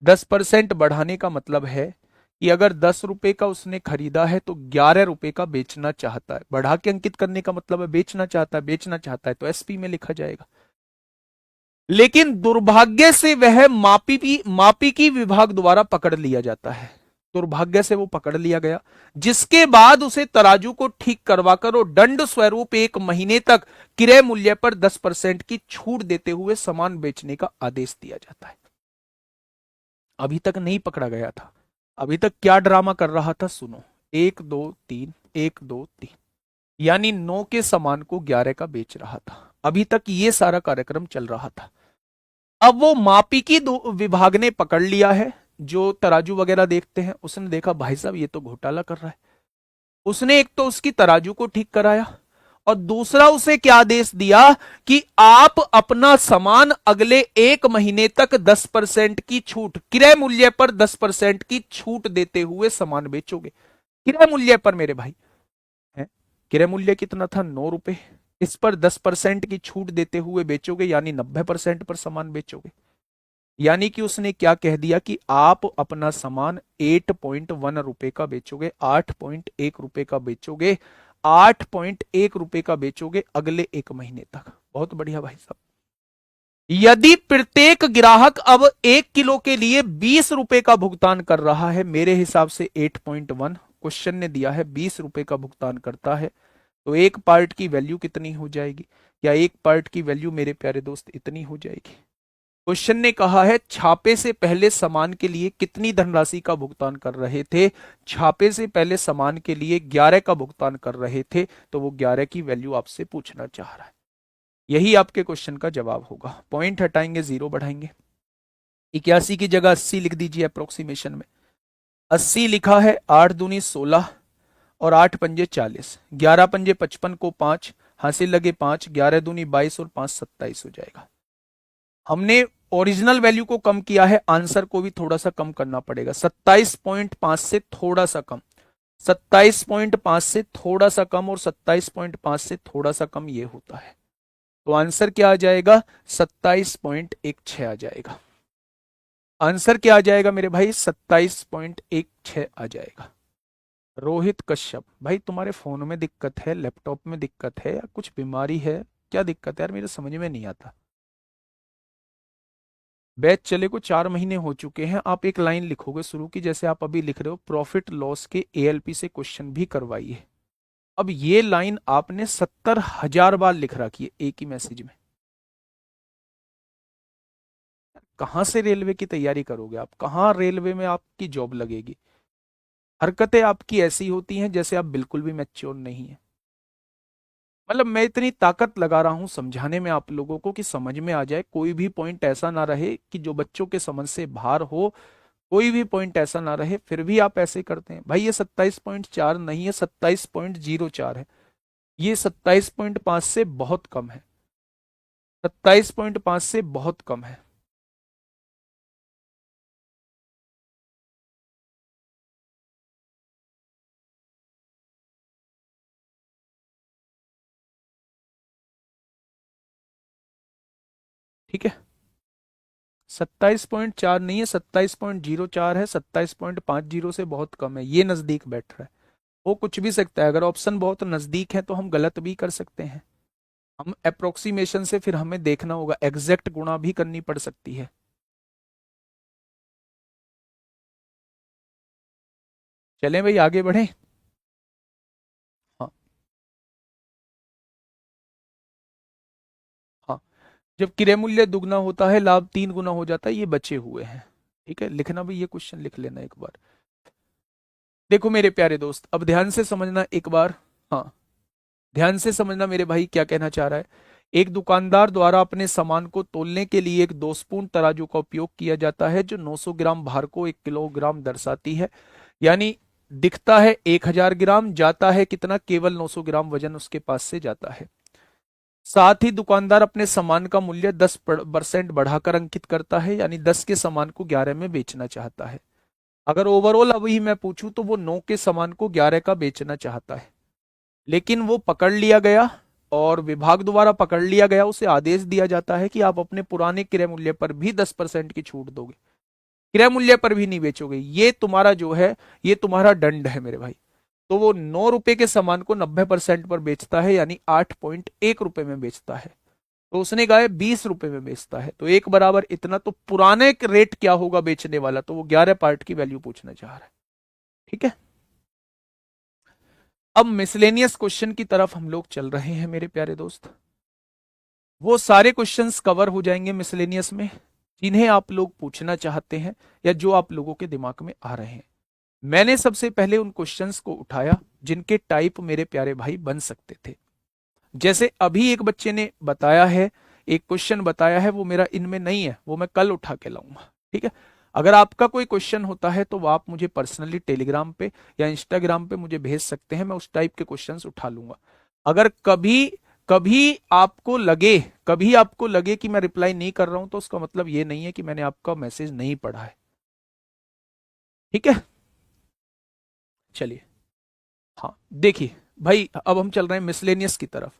10% बढ़ाने का मतलब है कि अगर 10 रुपए का उसने खरीदा है तो 11 रुपए का बेचना चाहता है। बढ़ा के अंकित करने का मतलब है बेचना चाहता है, बेचना चाहता है तो एसपी में लिखा जाएगा। लेकिन दुर्भाग्य से वह मापिकी विभाग द्वारा पकड़ लिया जाता है। दुर्भाग्य से वो पकड़ लिया गया, जिसके बाद उसे तराजू को ठीक करवाकर और दंड स्वरूप 1 महीने तक क्रय मूल्य पर 10% की छूट देते हुए सामान बेचने का आदेश दिया जाता है। अभी तक नहीं पकड़ा गया था। अभी तक क्या ड्रामा कर रहा था सुनो। 1 2 3, 1 2 3, यानी 9 के सामान को 11 का बेच रहा था। अभी तक ये सारा कार्यक्रम चल रहा था। अब वो मापिकी विभाग ने पकड़ लिया है, जो तराजू वगैरह देखते हैं, उसने देखा भाई साहब ये तो घोटाला कर रहा है। उसने एक तो उसकी तराजू को ठीक कराया, और दूसरा उसे क्या आदेश दिया कि आप अपना सामान अगले 1 महीने तक 10% की छूट, क्रय मूल्य पर 10% की छूट देते हुए सामान बेचोगे। क्रय मूल्य पर मेरे भाई है, क्रय मूल्य कितना था, 9 रुपए, इस पर 10% की छूट देते हुए बेचोगे, यानी 90% पर सामान बेचोगे। यानी कि उसने क्या कह दिया कि आप अपना सामान 8.1 रुपए का बेचोगे, 8.1 रुपए का बेचोगे, 8.1 रुपए का बेचोगे अगले 1 महीने तक। बहुत बढ़िया भाई साहब। यदि प्रत्येक ग्राहक अब 1 किलो के लिए 20 रुपए का भुगतान कर रहा है, मेरे हिसाब से 8.1 क्वेश्चन ने दिया है 20 रुपए का भुगतान करता है, तो एक पार्ट की वैल्यू कितनी हो जाएगी, या एक पार्ट की वैल्यू मेरे प्यारे दोस्त इतनी हो जाएगी। क्वेश्चन ने कहा है छापे से पहले सामान के लिए कितनी धनराशि का भुगतान कर रहे थे। छापे से पहले सामान के लिए 11 का भुगतान कर रहे थे, तो वो 11 की वैल्यू आपसे पूछना चाह रहा है। यही आपके क्वेश्चन का जवाब होगा। पॉइंट हटाएंगे, जीरो बढ़ाएंगे। 81 की जगह 80 लिख दीजिए अप्रोक्सीमेशन में। 80 लिखा है, 8 दूनी 16 और 8 पंजे 40, 11 पंजे 55 को 5 हासिल लगे 5, 11 दूनी 22 और 5 27 हो जाएगा। हमने ओरिजिनल वैल्यू को कम किया है, आंसर को भी थोड़ा सा कम करना पड़ेगा। 27.5 से थोड़ा सा कम, 27.5 से थोड़ा सा कम और 27.5 से थोड़ा सा कम ये होता है। तो आंसर क्या आ जाएगा, 27.16 आ जाएगा। आंसर क्या आ जाएगा मेरे भाई, 27.16 आ जाएगा। रोहित कश्यप, भाई तुम्हारे फोन में दिक्कत है, लैपटॉप में दिक्कत है, या कुछ बीमारी है, क्या दिक्कत है यार, मेरे समझ में नहीं आता। बैच चले को 4 महीने हो चुके हैं, आप एक लाइन लिखोगे शुरू की, जैसे आप अभी लिख रहे हो, प्रॉफिट लॉस के एएलपी से क्वेश्चन भी करवाइए। अब ये लाइन आपने 70,000 बार लिख रखी है एक ही मैसेज में। कहां से रेलवे की तैयारी करोगे आप, कहां रेलवे में आपकी जॉब लगेगी। हरकतें आपकी ऐसी होती हैं जैसे आप बिल्कुल भी मैच्योर नहीं है। मतलब मैं इतनी ताकत लगा रहा हूं समझाने में आप लोगों को कि समझ में आ जाए, कोई भी पॉइंट ऐसा ना रहे कि जो बच्चों के समझ से बाहर हो, कोई भी पॉइंट ऐसा ना रहे, फिर भी आप ऐसे करते हैं। भाई ये 27.4 नहीं है, 27.04 है। ये 27.5 से बहुत कम है, 27.5 से बहुत कम है। ठीक है, 27.4 नहीं है, 27.04 है, 27.50 से बहुत कम है, ये नजदीक बैठ रहा है। वो कुछ भी सकता है, अगर ऑप्शन बहुत नजदीक है तो हम गलत भी कर सकते हैं। हम अप्रोक्सीमेशन से फिर हमें देखना होगा, एग्जैक्ट गुणा भी करनी पड़ सकती है। चलें भाई आगे बढ़े। हाँ, हाँ, जब क्रय मूल्य दुगना होता है लाभ 3 गुना हो जाता है, ये बचे हुए हैं। ठीक है, लिखना भी, ये क्वेश्चन लिख लेना एक बार। देखो मेरे प्यारे दोस्त, अब ध्यान से समझना एक बार। हाँ, ध्यान से समझना मेरे भाई क्या कहना चाह रहा है। एक दुकानदार द्वारा अपने सामान को तोलने के लिए एक दोषपूर्ण तराजू का उपयोग किया जाता है, जो 900 ग्राम भार को 1 किलोग्राम दर्शाती है। यानी दिखता है 1000 ग्राम, जाता है कितना, केवल 900 ग्राम वजन उसके पास से जाता है। साथ ही दुकानदार अपने सामान का मूल्य 10% बढ़ाकर अंकित करता है, यानी 10 के सामान को 11 में बेचना चाहता है। अगर ओवरऑल अभी मैं पूछूं तो वो 9 के सामान को 11 का बेचना चाहता है, लेकिन वो पकड़ लिया गया, और विभाग द्वारा पकड़ लिया गया, उसे आदेश दिया जाता है कि आप अपने पुराने क्रय मूल्य पर भी 10% की छूट दोगे, क्रय मूल्य पर भी नहीं बेचोगे। ये तुम्हारा जो है, ये तुम्हारा दंड है मेरे भाई। तो वो 9 रुपए के सामान को 90% पर बेचता है, यानी 8.1 रुपए में बेचता है। तो उसने कहा है 20 रुपए में बेचता है, तो एक बराबर इतना, तो पुराने रेट क्या होगा बेचने वाला, तो वो 11 पार्ट की वैल्यू पूछना चाह रहा है। ठीक है, अब मिसलेनियस क्वेश्चन की तरफ हम लोग चल रहे हैं मेरे प्यारे दोस्त। वो सारे क्वेश्चंस कवर हो जाएंगे मिसलेनियस में जिन्हें आप लोग पूछना चाहते हैं, या जो आप लोगों के दिमाग में आ रहे हैं। मैंने सबसे पहले उन क्वेश्चंस को उठाया जिनके टाइप मेरे प्यारे भाई बन सकते थे। जैसे अभी एक बच्चे ने बताया है, एक क्वेश्चन बताया है वो मेरा इनमें नहीं है, वो मैं कल उठा के लाऊंगा। ठीक है, अगर आपका कोई क्वेश्चन होता है तो वो आप मुझे पर्सनली टेलीग्राम पे या इंस्टाग्राम पे मुझे भेज सकते हैं, मैं उस टाइप के क्वेश्चंस उठा लूंगा। अगर कभी कभी आपको लगे कभी आपको लगे कि मैं रिप्लाई नहीं कर रहा हूं तो उसका मतलब ये नहीं है कि मैंने आपका मैसेज नहीं पढ़ा है। ठीक है, चलिए। हाँ देखिए भाई, अब हम चल रहे हैं मिसलेनियस की तरफ।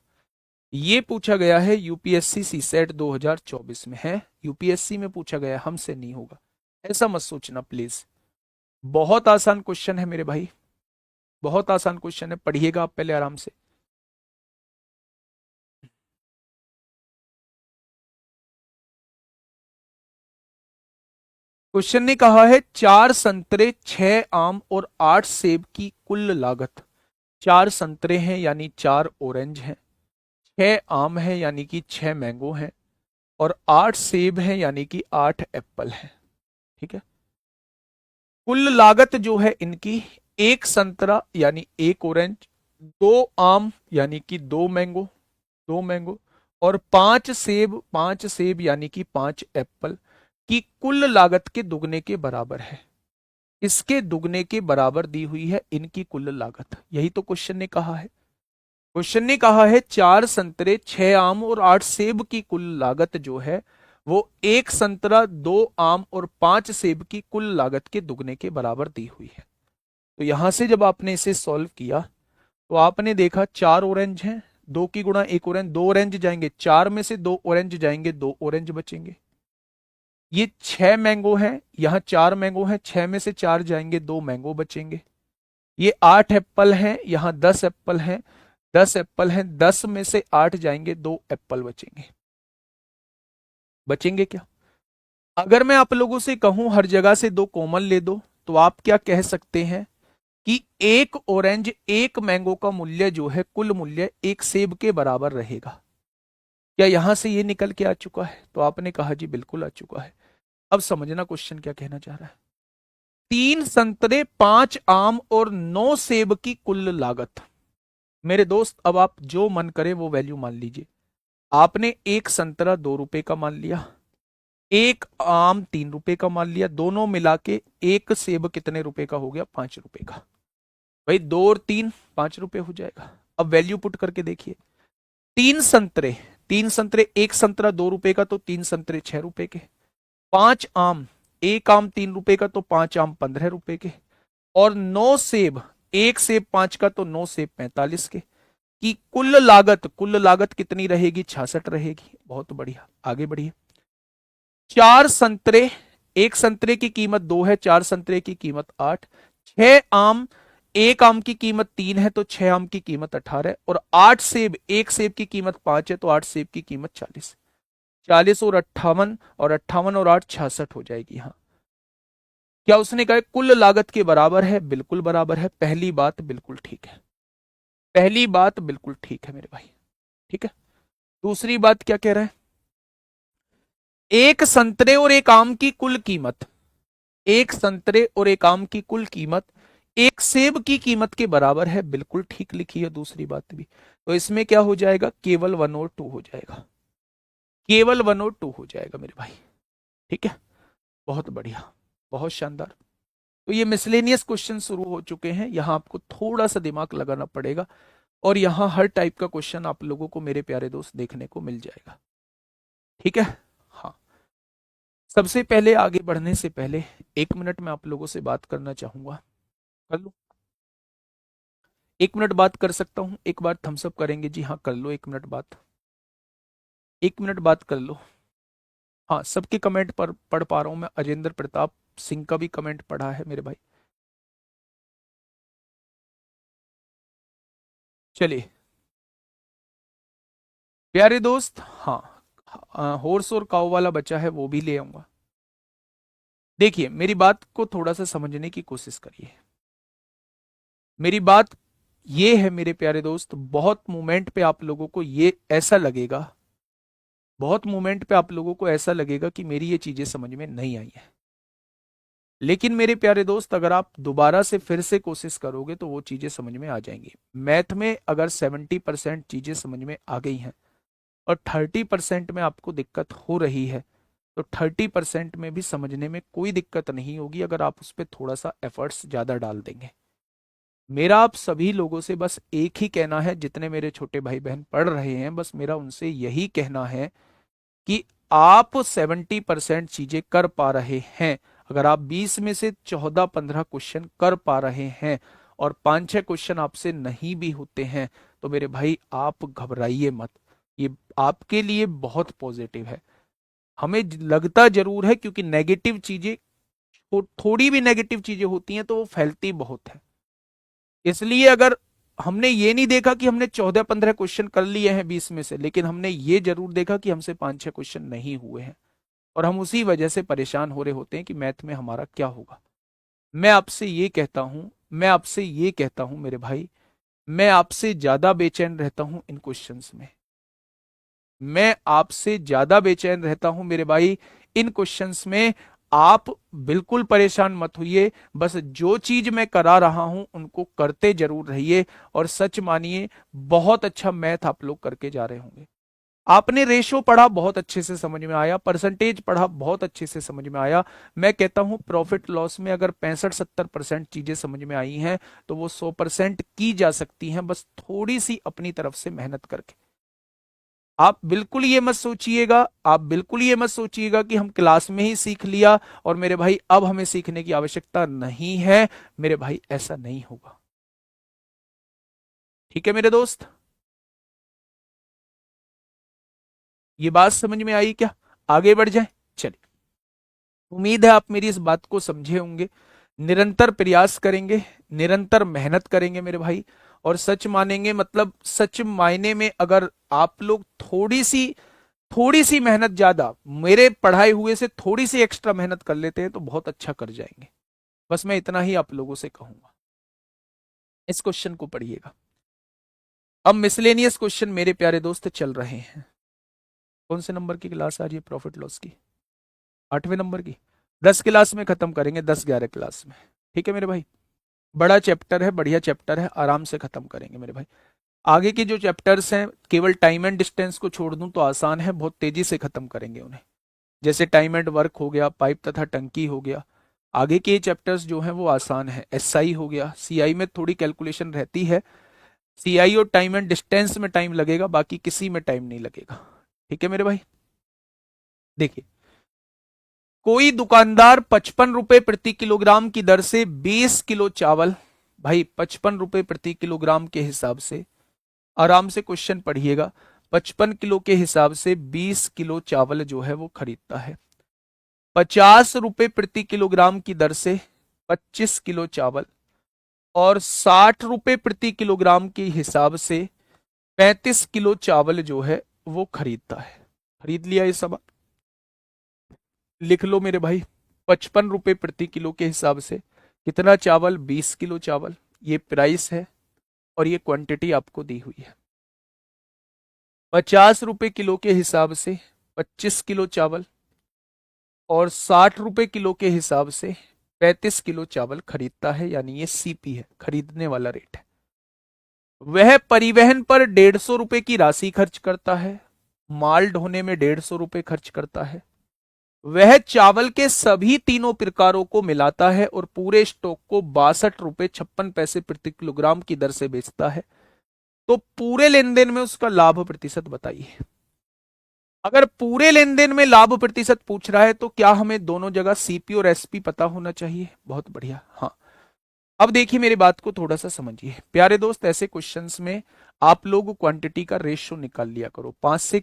ये पूछा गया है यूपीएससी सीसेट 2024 में है, यूपीएससी में पूछा गया है, हमसे नहीं होगा, ऐसा मत सोचना प्लीज। बहुत आसान क्वेश्चन है मेरे भाई, बहुत आसान क्वेश्चन है, पढ़िएगा आप पहले आराम से। क्वेश्चन ने कहा है 4 संतरे 6 आम और 8 सेब की कुल लागत। 4 संतरे हैं यानी 4 ऑरेंज हैं, 6 आम है यानी कि 6 मैंगो हैं, और 8 सेब हैं यानी कि 8 एप्पल हैं। ठीक है, कुल लागत जो है इनकी, 1 संतरा यानी 1 ऑरेंज, 2 आम यानी कि 2 मैंगो, 2 मैंगो, और 5 सेब, 5 सेब यानी कि 5 एप्पल की कुल लागत के दुगने के बराबर है। इसके दुगने के बराबर दी हुई है इनकी कुल लागत, यही तो क्वेश्चन ने कहा है। क्वेश्चन ने कहा है 4 संतरे 6 आम और 8 सेब की कुल लागत जो है वो 1 संतरा 2 आम और 5 सेब की कुल लागत के दुगने के बराबर दी हुई है। तो यहां से जब आपने इसे सॉल्व किया तो आपने देखा 4 ऑरेंज हैं, 2 की गुणा 1 ऑरेंज, 2 ऑरेंज जाएंगे, 4 में से 2 ऑरेंज जाएंगे, 2 ऑरेंज बचेंगे। ये 6 मैंगो हैं, यहां 4 मैंगो हैं, 6 में से 4 जाएंगे, 2 मैंगो बचेंगे। ये 8 एप्पल हैं, यहां 10 एप्पल हैं, 10 एप्पल हैं, 10 में से 8 जाएंगे, 2 एप्पल बचेंगे। बचेंगे क्या? अगर मैं आप लोगों से कहूं हर जगह से 2 कॉमन ले दो, तो आप क्या कह सकते हैं कि 1 ऑरेंज 1 मैंगो का मूल्य जो है, कुल मूल्य 1 सेब के बराबर रहेगा। क्या यहां से ये निकल के आ चुका है? तो आपने कहा जी बिल्कुल आ चुका है। अब समझना क्वेश्चन क्या कहना चाह रहा है। 3 संतरे 5 आम और 9 सेब की कुल लागत। मेरे दोस्त अब आप जो मन करे वो वैल्यू मान लीजिए। आपने 1 संतरा 2 रुपए का मान लिया, 1 आम 3 रुपए का मान लिया, दोनों मिला के 1 सेब कितने रुपए का हो गया? 5 रुपए का। भाई 2 और 3 5 रुपए हो जाएगा। अब वैल्यू पुट करके देखिए, 3 संतरे, 3 संतरे, 1 संतरा 2 रुपए का तो 3 संतरे 6 रुपए के, 5 आम, 1 आम 3 रुपए का तो 5 आम 15 रुपए के, और 9 सेब, 1 सेब 5 का तो 9 सेब 45 के, की कुल लागत कितनी रहेगी? 66 रहेगी। बहुत बढ़िया, आगे बढ़िए। 4 संतरे, 1 संतरे की कीमत 2 है, 4 संतरे की कीमत 8, 6 आम, 1 आम की कीमत 3 है तो 6 आम की कीमत 18, और 8 सेब, 1 सेब की कीमत 5 है तो 8 सेब की कीमत 40। 40 और 58, और 58 और 8 66 हो जाएगी। हाँ, क्या उसने कहा कुल लागत के बराबर है? बिल्कुल बराबर है, पहली बात बिल्कुल ठीक है, पहली बात बिल्कुल ठीक है मेरे भाई। ठीक है, दूसरी बात क्या कह रहा है? 1 संतरे और 1 आम की कुल कीमत, 1 संतरे और 1 आम की कुल कीमत 1 सेब की कीमत के बराबर है। बिल्कुल ठीक लिखी है दूसरी बात भी। तो इसमें क्या हो जाएगा? केवल 1 और 2 हो जाएगा, केवल 1 और 2 हो जाएगा मेरे भाई। ठीक है, बहुत बढ़िया, बहुत शानदार। तो ये मिसलेनियस क्वेश्चन शुरू हो चुके हैं, यहां आपको थोड़ा सा दिमाग लगाना पड़ेगा, और यहां हर टाइप का क्वेश्चन आप लोगों को मेरे प्यारे दोस्त देखने को मिल जाएगा। ठीक है, हाँ। सबसे पहले आगे बढ़ने से पहले 1 मिनट में आप लोगों से बात करना चाहूंगा। कर लो, 1 मिनट बात कर सकता हूं? एक बार थम्सअप करेंगे जी, हाँ कर लो 1 मिनट बात, 1 मिनट बात कर लो। हाँ, सबके कमेंट पर पढ़ पा रहा हूं मैं, अजेंद्र प्रताप सिंह का भी कमेंट पढ़ा है मेरे भाई। चलिए प्यारे दोस्त, हाँ, हॉर्स और काऊ वाला बचा है वो भी ले आऊंगा। देखिए मेरी बात को थोड़ा सा समझने की कोशिश करिए। मेरी बात ये है मेरे प्यारे दोस्त, बहुत मोमेंट पे आप लोगों को ये ऐसा लगेगा, बहुत मोमेंट पे आप लोगों को ऐसा लगेगा कि मेरी ये चीजें समझ में नहीं आई है। लेकिन मेरे प्यारे दोस्त, अगर आप दोबारा से फिर से कोशिश करोगे तो वो चीजें समझ में आ जाएंगी। मैथ में अगर 70% चीजें समझ में आ गई हैं और 30% में आपको दिक्कत हो रही है, तो 30% में भी समझने में कोई दिक्कत नहीं होगी अगर आप उस पर थोड़ा सा एफर्ट्स ज्यादा डाल देंगे। मेरा आप सभी लोगों से बस एक ही कहना है, जितने मेरे छोटे भाई बहन पढ़ रहे हैं, बस मेरा उनसे यही कहना है कि आप 70% चीजें कर पा रहे हैं। अगर आप 20 में से 14-15 क्वेश्चन कर पा रहे हैं और 5-6 क्वेश्चन आपसे नहीं भी होते हैं, तो मेरे भाई आप घबराइए मत, ये आपके लिए बहुत पॉजिटिव है। हमें लगता जरूर है, क्योंकि नेगेटिव चीजें, थोड़ी भी नेगेटिव चीजें होती हैं तो वो फैलती बहुत है। इसलिए अगर हमने ये नहीं देखा कि हमने 14-15 क्वेश्चन कर लिए हैं 20 में से, लेकिन हमने ये जरूर देखा कि हमसे 5-6 क्वेश्चन नहीं हुए हैं, और हम उसी वजह से परेशान हो रहे होते हैं कि मैथ में हमारा क्या होगा। मैं आपसे ये कहता हूं, मैं आपसे ये कहता हूं मेरे भाई, मैं आपसे ज्यादा बेचैन रहता हूं इन क्वेश्चंस में, मैं आपसे ज्यादा बेचैन रहता हूं मेरे भाई इन क्वेश्चंस में। आप बिल्कुल परेशान मत होइए, बस जो चीज मैं करा रहा हूं उनको करते जरूर रहिए, और सच मानिए बहुत अच्छा मैथ आप लोग करके जा रहे होंगे। आपने रेशो पढ़ा, बहुत अच्छे से समझ में आया, परसेंटेज पढ़ा, बहुत अच्छे से समझ में आया। मैं कहता हूं प्रॉफिट लॉस में अगर 65-70% चीजें समझ में आई हैं, तो वो 100% की जा सकती हैं, बस थोड़ी सी अपनी तरफ से मेहनत करके। आप बिल्कुल ये मत सोचिएगा, आप बिल्कुल ये मत सोचिएगा कि हम क्लास में ही सीख लिया और मेरे भाई अब हमें सीखने की आवश्यकता नहीं है। मेरे भाई ऐसा नहीं होगा। ठीक है मेरे दोस्त, ये बात समझ में आई क्या? आगे बढ़ जाए, चलिए। उम्मीद है आप मेरी इस बात को समझे होंगे। निरंतर प्रयास करेंगे, निरंतर मेहनत करेंगे मेरे भाई, और सच मानेंगे, मतलब सच मायने में अगर आप लोग थोड़ी सी मेहनत ज्यादा, मेरे पढ़ाए हुए से थोड़ी सी एक्स्ट्रा मेहनत कर लेते हैं तो बहुत अच्छा कर जाएंगे। बस मैं इतना ही आप लोगों से कहूंगा। इस क्वेश्चन को पढ़िएगा। अब मिसलेनियस क्वेश्चन मेरे प्यारे दोस्त चल रहे हैं। कौन से नंबर की क्लास आ रही है प्रॉफिट लॉस की? 8वें नंबर की। 10 क्लास में खत्म करेंगे, 10-11 क्लास में। ठीक है मेरे भाई, बड़ा चैप्टर है, बढ़िया चैप्टर है, आराम से खत्म करेंगे मेरे भाई। आगे के जो चैप्टर्स हैं, केवल टाइम एंड डिस्टेंस को छोड़ दूं तो आसान है, बहुत तेजी से खत्म करेंगे उन्हें। जैसे टाइम एंड वर्क हो गया, पाइप तथा टंकी हो गया। आगे के चैप्टर्स जो हैं वो आसान है। एसआई हो गया, सीआई में थोड़ी कैलकुलेशन रहती है। सीआई और टाइम एंड डिस्टेंस में टाइम लगेगा, बाकी किसी में टाइम नहीं लगेगा। ठीक है मेरे भाई, देखिए, कोई दुकानदार 55 रुपए प्रति किलोग्राम की दर से 20 किलो चावल, भाई 55 रुपए प्रति किलोग्राम के हिसाब से, आराम से क्वेश्चन पढ़िएगा, 55 किलो के हिसाब से 20 किलो चावल जो है वो खरीदता है। 50 रुपए प्रति किलोग्राम की दर से 25 किलो चावल, और 60 रुपए प्रति किलोग्राम के हिसाब से 35 किलो चावल जो है वो खरीदता है। खरीद लिया ये सब, लिख लो मेरे भाई। 55 रुपए प्रति किलो के हिसाब से कितना चावल? 20 किलो चावल। ये प्राइस है और ये क्वांटिटी आपको दी हुई है। 50 रुपए किलो के हिसाब से 25 किलो चावल, और 60 रुपए किलो के हिसाब से 35 किलो चावल खरीदता है, यानी ये सीपी है, खरीदने वाला रेट है। वह परिवहन पर 150 रुपए की राशि खर्च करता है, माल ढोने में 150 रुपए खर्च करता है। वह चावल के सभी तीनों प्रकारों को मिलाता है और पूरे स्टॉक को 62 रुपए 56 पैसे प्रति किलोग्राम की दर से बेचता है। तो पूरे लेन देन में उसका लाभ प्रतिशत बताइए। अगर पूरे लेन देन में लाभ प्रतिशत पूछ रहा है तो क्या हमें दोनों जगह सीपी और एसपी पता होना चाहिए? बहुत बढ़िया, हाँ। अब देखिए मेरी बात को थोड़ा सा समझिए प्यारे दोस्त, ऐसे क्वेश्चंस में आप लोग क्वांटिटी का रेशियो निकाल लिया करो। 5 से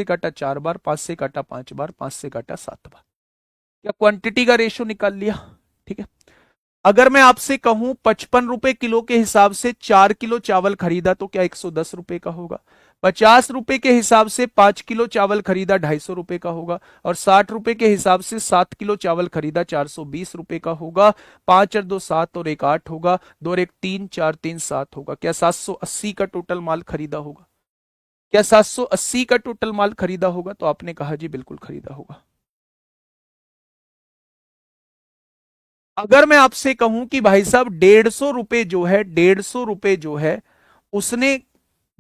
काटा 4 बार, 5 से काटा 5 बार, 5 से काटा 7 बार। क्या क्वांटिटी का रेशियो निकाल लिया? ठीक है। अगर मैं आपसे कहूं 55 रुपए किलो के हिसाब से 4 किलो चावल खरीदा तो क्या 110 रुपए का होगा? 50 रुपए के हिसाब से 5 किलो चावल खरीदा 250 रुपए का होगा, और 60 रुपए के हिसाब से 7 किलो चावल खरीदा 420 रुपए का होगा। 5 और 2 7 और 1 8 होगा, 2 और 1 3 4 3 7 होगा। क्या 780 का टोटल माल खरीदा होगा? क्या 780 का टोटल माल खरीदा होगा? तो आपने कहा जी बिल्कुल खरीदा होगा। अगर मैं आपसे कहूं कि भाई साहब 150 रुपए जो है, 150 रुपए जो है उसने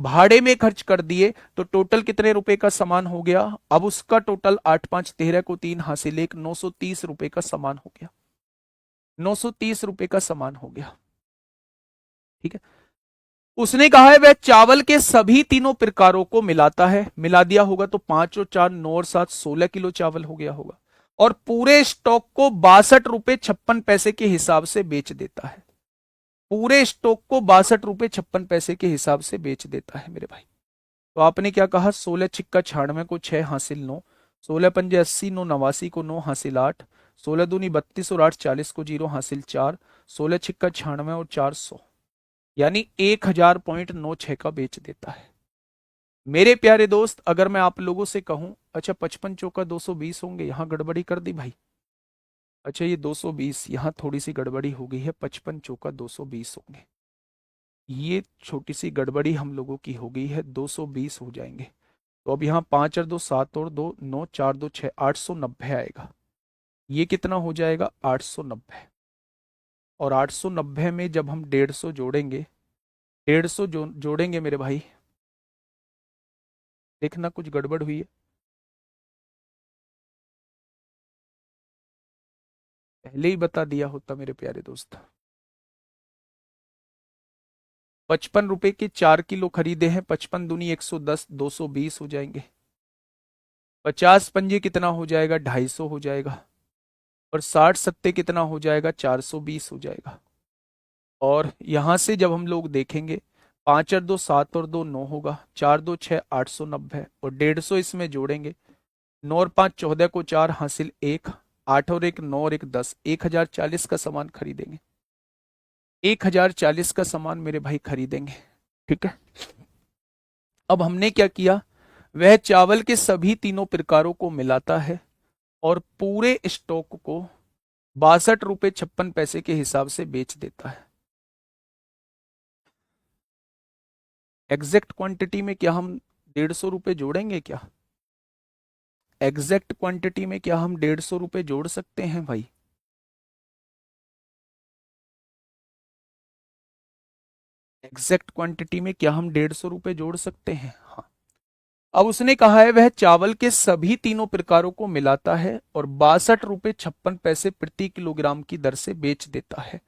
भाड़े में खर्च कर दिए तो टोटल कितने रुपए का सामान हो गया? अब उसका टोटल 8 5 13 को 3 हासिल 1, 930 रुपए का सामान हो गया। 930 रुपए का सामान हो गया। ठीक है। उसने कहा है वह चावल के सभी तीनों प्रकारों को मिलाता है, मिला दिया होगा तो 5 और 4 9 और 7 16 किलो चावल हो गया होगा, और पूरे स्टॉक को 62 रुपए 56 पैसे के हिसाब से बेच देता है। पूरे स्टॉक को 62 रुपए 56 पैसे के हिसाब से बेच देता है मेरे भाई। तो आपने क्या कहा? 16 छिक्का 96 को 6 हासिल 9, 16 पंजे 80 9 89 को 9 हासिल 8, 16 दूनी 32 और 8 40 को 0 हासिल 4, 16 छिक्का 96 और 400, यानी 1000.96 का बेच देता है। मेरे प्यारे दोस्त, अगर मैं आप लोगों से कहूं अच्छा 55 चौका 220 होंगे, यहां गड़बड़ी कर दी भाई। अच्छा ये 220, यहां थोड़ी सी गड़बड़ी हो गई है, 55 चौका 220 होंगे। ये छोटी सी गड़बड़ी हम लोगों की हो गई है, 220 हो जाएंगे। तो अब यहाँ 5 और 2 7 और 2 9 4 2 6 890 आएगा। ये कितना हो जाएगा? 890। और 890 में जब हम 150 जोड़ेंगे, 150 जोड़ेंगे मेरे भाई, देखना कुछ गड़बड़ हुई है। पहले ही बता दिया होता मेरे प्यारे दोस्त। 55 रुपए के 4 किलो खरीदे हैं, 55 दूनी 110, 220 हो जाएंगे। 50 पंजे कितना हो जाएगा? 250 हो जाएगा। और 60 सत्ते कितना हो जाएगा? 420 हो जाएगा। और यहां से जब हम लोग देखेंगे, 5 और 2 7 और 2 9 होगा, 4 2 6 890, और 150 इसमें जोड़ेंगे, 9 और 5 14 को 4 हासिल 1, 8 और 1 9 और 1 10, 1040 का सामान खरीदेंगे। 1040 का सामान मेरे भाई खरीदेंगे। ठीक है। अब हमने क्या किया? वह चावल के सभी तीनों प्रकारों को मिलाता है और पूरे स्टॉक को 62 रुपए 56 पैसे के हिसाब से बेच देता है। एग्जैक्ट क्वांटिटी में क्या हम 150 रुपए जोड़ेंगे क्या? एग्जैक्ट क्वांटिटी में क्या हम 150 रुपए जोड़ सकते हैं भाई? एग्जैक्ट क्वांटिटी में क्या हम 150 रुपए जोड़ सकते हैं? हाँ। अब उसने कहा है वह चावल के सभी तीनों प्रकारों को मिलाता है और 62 रुपए 56 पैसे प्रति किलोग्राम की दर से बेच देता है।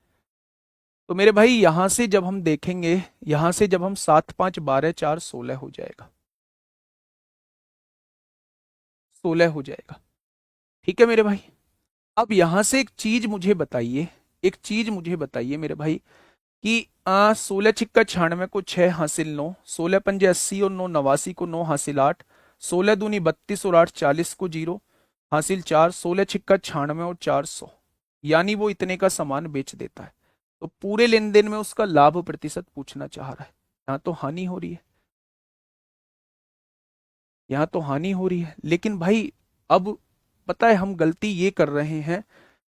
तो मेरे भाई यहां से जब हम देखेंगे, यहां से जब हम 7 5 12 4 16 हो जाएगा, 16 हो जाएगा। ठीक है मेरे भाई। अब यहां से एक चीज मुझे बताइए, एक चीज मुझे बताइए मेरे भाई, कि 16 छिक्का 96 को 6 हासिल 9, 16 पंजे 80 और 9 89 को 9 हासिल 8, 16 दूनी 32 और 8 40 को 0 हासिल 4, 16 छिक्का 96 और 400, यानी वो इतने का सामान बेच देता है। तो पूरे लेन देन में उसका लाभ प्रतिशत पूछना चाह रहा है। यहाँ तो हानि हो रही है, यहाँ तो हानि हो रही है। लेकिन भाई अब पता है हम गलती ये कर रहे हैं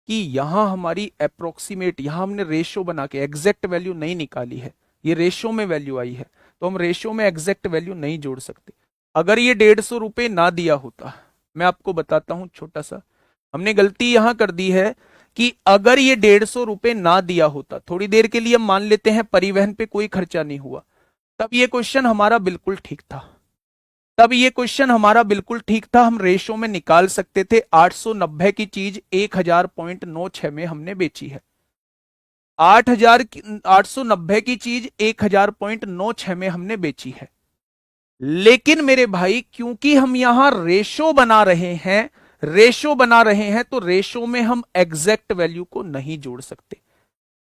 कि यहां हमारी अप्रोक्सीमेट, यहां हमने रेशियो बना के एग्जैक्ट वैल्यू नहीं निकाली है, ये रेशियो में वैल्यू आई है, तो हम रेशियो में एग्जैक्ट वैल्यू नहीं जोड़ सकते। अगर ये 150 रुपए ना दिया होता, मैं आपको बताता हूं छोटा सा, हमने गलती यहां कर दी है कि अगर ये 150 रुपए ना दिया होता, थोड़ी देर के लिए हम मान लेते हैं परिवहन पे कोई खर्चा नहीं हुआ, तब ये क्वेश्चन हमारा बिल्कुल ठीक था। तब ये क्वेश्चन हमारा बिल्कुल ठीक था, हम रेशो में निकाल सकते थे। 890 की चीज 1000.96 में हमने बेची है। 890 की चीज 1000.96 में हमने बेची है। लेकिन मेरे भाई क्योंकि हम यहां रेशो बना रहे हैं, रेशो बना रहे हैं, तो रेशो में हम एग्जैक्ट वैल्यू को नहीं जोड़ सकते,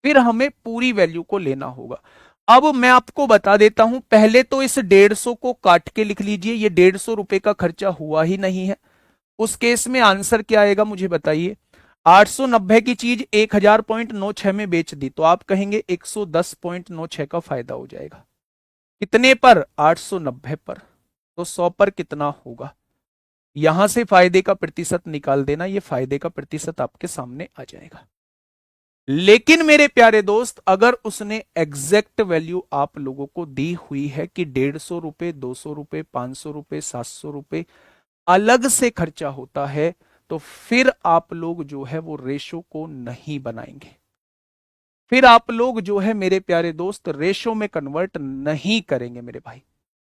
फिर हमें पूरी वैल्यू को लेना होगा। अब मैं आपको बता देता हूं, पहले तो इस 150 को काट के लिख लीजिए, ये 150 रुपए का खर्चा हुआ ही नहीं है। उस केस में आंसर क्या आएगा मुझे बताइए। 890 की चीज 1000.96 में बेच दी, तो आप कहेंगे 110.96 का फायदा हो जाएगा। कितने पर? 890 पर। तो 100 पर कितना होगा? यहां से फायदे का प्रतिशत निकाल देना, ये फायदे का प्रतिशत आपके सामने आ जाएगा। लेकिन मेरे प्यारे दोस्त, अगर उसने एग्जैक्ट वैल्यू आप लोगों को दी हुई है कि 150 रुपए 200 रुपए 500 रुपए 700 रुपए अलग से खर्चा होता है, तो फिर आप लोग जो है वो रेशो को नहीं बनाएंगे, फिर आप लोग जो है मेरे प्यारे दोस्त रेशो में कन्वर्ट नहीं करेंगे मेरे भाई।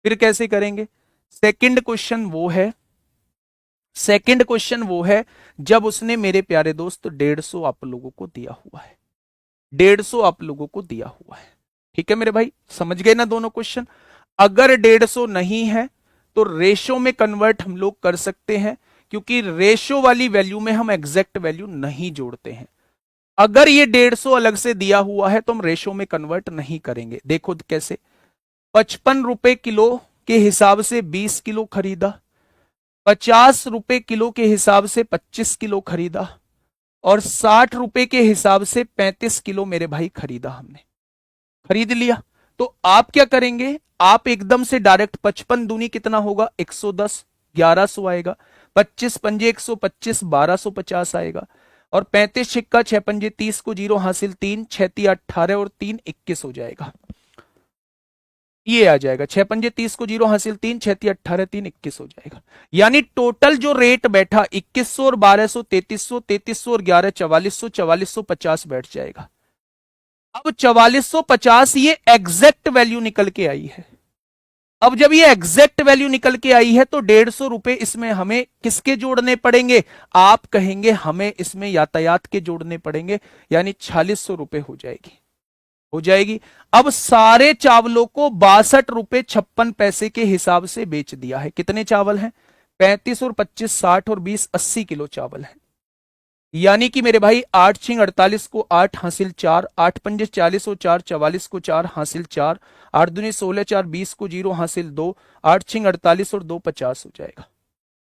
फिर कैसे करेंगे? सेकंड क्वेश्चन वो है सेकंड क्वेश्चन वो है जब उसने मेरे प्यारे दोस्त 150 आप लोगों को दिया हुआ है, 150 आप लोगों को दिया हुआ है। ठीक है मेरे भाई, समझ गए ना दोनों क्वेश्चन? अगर 150 नहीं है तो रेशो में कन्वर्ट हम लोग कर सकते हैं, क्योंकि रेशो वाली वैल्यू में हम एग्जैक्ट वैल्यू नहीं जोड़ते हैं। अगर ये 150 अलग से दिया हुआ है तो हम रेशो में कन्वर्ट नहीं करेंगे। देखो कैसे, 55 रुपए किलो के हिसाब से 20 किलो खरीदा, 50 रुपए किलो के हिसाब से 25 किलो खरीदा, और 60 रुपए के हिसाब से 35 किलो मेरे भाई खरीदा, हमने खरीद लिया। तो आप क्या करेंगे, आप एकदम से डायरेक्ट 55 दूनी कितना होगा 110, 1100 आएगा, 25 पंजे 125, 1250 आएगा, और 35 छिक्का 6 पंजे 30 को जीरो हासिल 3, 6 18 और 3 21 हो जाएगा। ये आ जाएगा 6 पंजे 30 को जीरो हासिल 3, 6 18 3 21 हो जाएगा। यानी टोटल जो रेट बैठा 2100 और 1200, 3300, 3300 और 11 4400, 4450 बैठ जाएगा। अब 4450 ये एग्जैक्ट वैल्यू निकल के आई है। अब जब ये एग्जैक्ट वैल्यू निकल के आई है तो 150 रुपए इसमें हमें किसके जोड़ने पड़ेंगे? आप कहेंगे हमें इसमें यातायात के जोड़ने पड़ेंगे, यानी 4600 रुपए हो जाएगी, हो जाएगी। अब सारे चावलों को 62 रुपए 56 पैसे के हिसाब से बेच दिया है। कितने चावल हैं? 35 और 25 60 और 20 80 किलो चावल हैं। यानी कि मेरे भाई 8 छिंग 48 को 8 हासिल 4, 8 पंजे 40 और 4 44 को 4 हासिल 4, 8 दूनी 16 4 20 को 0 हासिल 2, 8 छिंग 48 और 2 50 हो जाएगा।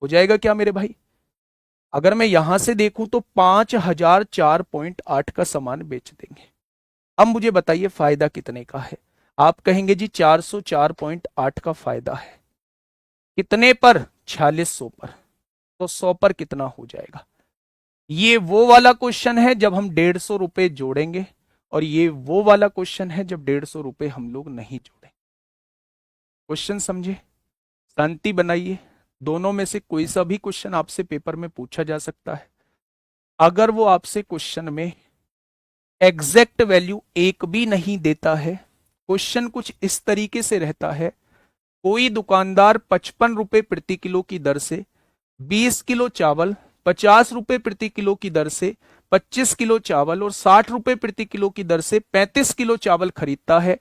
हो जाएगा क्या मेरे भाई? अगर मैं यहां से देखूं तो 5004.8 का सामान बेच देंगे। अब मुझे बताइए फायदा कितने का है? आप कहेंगे जी 404.8 का फायदा है। कितने पर? 4600 पर। तो 100 पर कितना हो जाएगा? ये वो वाला क्वेश्चन है जब हम 150 रुपए जोड़ेंगे, और ये वो वाला क्वेश्चन है जब 150 रुपए हम लोग नहीं जोड़ेंगे। क्वेश्चन समझे? शांति बनाइए। दोनों में से कोई सा भी क्वेश्चन आपसे पेपर में पूछा जा सकता है। अगर वो आपसे क्वेश्चन में एग्जैक्ट वैल्यू एक भी नहीं देता है, क्वेश्चन कुछ इस तरीके से रहता है, कोई दुकानदार 55 रुपए प्रति किलो की दर से 20 किलो चावल, 50 रुपए प्रति किलो की दर से 25 किलो चावल, और 60 रुपए प्रति किलो की दर से 35 किलो चावल खरीदता है।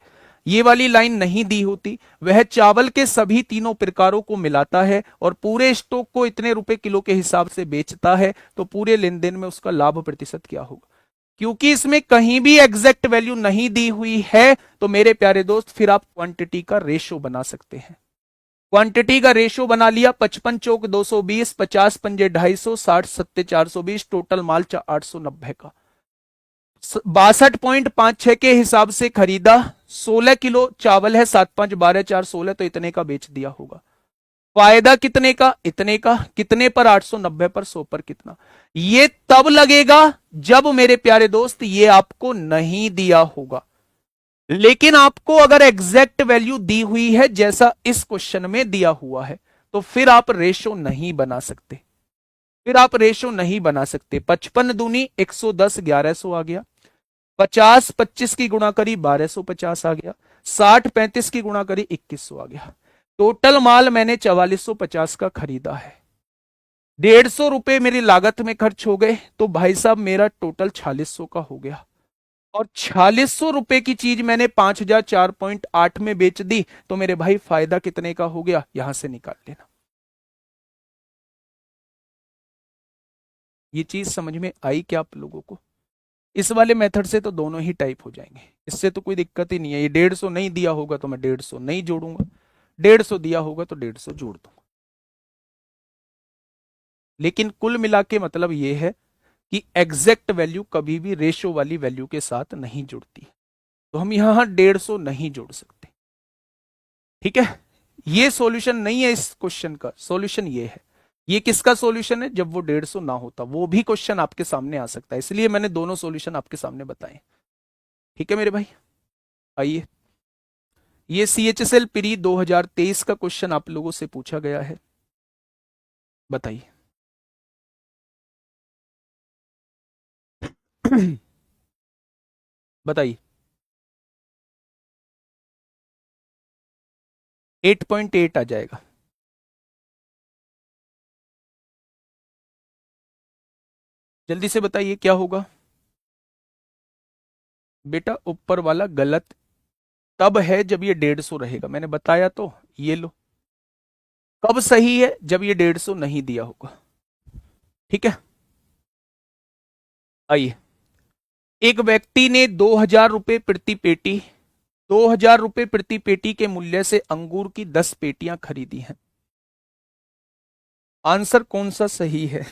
ये वाली लाइन नहीं दी होती, वह चावल के सभी तीनों प्रकारों को मिलाता है और पूरे स्टॉक को इतने रुपए किलो के हिसाब से बेचता है, तो पूरे लेन देन में उसका लाभ प्रतिशत क्या होगा? क्योंकि इसमें कहीं भी एग्जैक्ट वैल्यू नहीं दी हुई है, तो मेरे प्यारे दोस्त फिर आप क्वांटिटी का रेशो बना सकते हैं। क्वांटिटी का रेशो बना लिया, 55 चौक 220, 50 पंजे 250, 60 सत्ते 420, टोटल माल 890 का। 62.56 के हिसाब से खरीदा, 16 किलो चावल है, 7 5 12 4 16, तो इतने का बेच दिया होगा। फायदा कितने का? इतने का। कितने पर? 890 पर। 100 पर कितना? ये तब लगेगा जब मेरे प्यारे दोस्त ये आपको नहीं दिया होगा। लेकिन आपको अगर एग्जैक्ट वैल्यू दी हुई है जैसा इस क्वेश्चन में दिया हुआ है, तो फिर आप रेशो नहीं बना सकते। फिर आप रेशो नहीं बना सकते। 55 दूनी 110, 1100 आ गया। 50 25 की गुणा करी 1250 आ गया। 60 35 की गुणा करी 2100 आ गया। टोटल माल मैंने 4450 का खरीदा है। 150 रुपए मेरी लागत में खर्च हो गए, तो भाई साहब मेरा टोटल 4600 का हो गया। और 4600 रुपए की चीज मैंने 5004.8 में बेच दी, तो मेरे भाई फायदा कितने का हो गया? यहां से निकाल लेना। ये चीज समझ में आई क्या आप लोगों को? इस वाले मेथड से तो दोनों ही टाइप हो जाएंगे, इससे तो कोई दिक्कत ही नहीं है। ये 150 नहीं दिया होगा तो मैं 150 नहीं जोड़ूंगा, 150 दिया होगा तो 150 जोड़ दूंगा। लेकिन कुल मिला के मतलब ये है कि एग्जैक्ट वैल्यू कभी भी रेशो वाली वैल्यू के साथ नहीं जुड़ती, तो हम यहां 150 नहीं जोड़ सकते। ठीक है, ये सॉल्यूशन नहीं है इस क्वेश्चन का, सॉल्यूशन ये है। ये किसका सॉल्यूशन है? जब वो 150 ना होता, वो भी क्वेश्चन आपके सामने आ सकता है, इसलिए मैंने दोनों सॉल्यूशन आपके सामने बताए। ठीक है मेरे भाई, आइए। ये CHSL प्री 2023 का क्वेश्चन आप लोगों से पूछा गया है, बताइए। बताइए। 8.8 आ जाएगा। जल्दी से बताइए क्या होगा। बेटा ऊपर वाला गलत तब है जब ये 150 रहेगा, मैंने बताया तो। ये लो, कब सही है, जब ये 150 नहीं दिया होगा। ठीक है, आइए। एक व्यक्ति ने 2,000 रुपए प्रति पेटी 2,000 रुपए प्रति पेटी के मूल्य से अंगूर की 10 पेटियां खरीदी हैं। आंसर कौन सा सही है?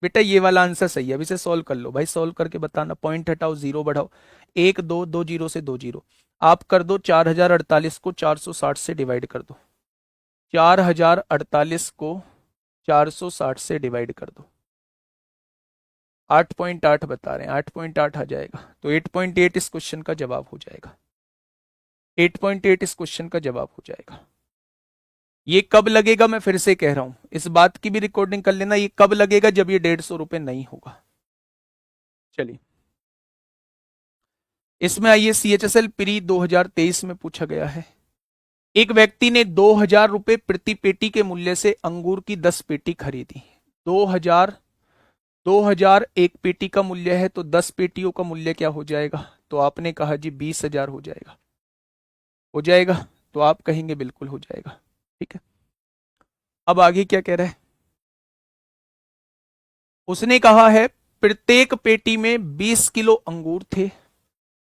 बेटा ये वाला आंसर सही है। अब इसे सॉल्व कर लो भाई, सॉल्व करके बताना। पॉइंट हटाओ, जीरो बढ़ाओ। एक दो, दो जीरो से दो जीरो। आप कर दो 4,048 को 460 से डिवाइड कर दो। 4,048 को 460 से डिवाइड कर दो। 8.8 बता रहे हैं, 8.8 आ जाएगा। तो 8.8 इस क्वेश्चन का जवाब हो जाएगा। 8.8 इस क्वेश्चन का जवाब हो जाएगा। ये कब लगेगा, मैं फिर से कह रहा हूं, इस बात की भी रिकॉर्डिंग कर लेना। ये कब लगेगा, जब ये 150 रुपए नहीं होगा। चलिए, इसमें आइए। CHSL प्री 2023 में पूछा गया है। एक व्यक्ति ने 2,000 रुपए प्रति पेटी के मूल्य से अंगूर की 10 पेटी खरीदी। 2,000, 2,000 एक पेटी का मूल्य है, तो 10 पेटियों का मूल्य क्या हो जाएगा? तो आपने कहा जी 20,000 हो जाएगा। हो जाएगा, तो आप कहेंगे बिल्कुल हो जाएगा। ठीक है, अब आगे क्या कह रहा है? उसने कहा है प्रत्येक पेटी में 20 किलो अंगूर थे।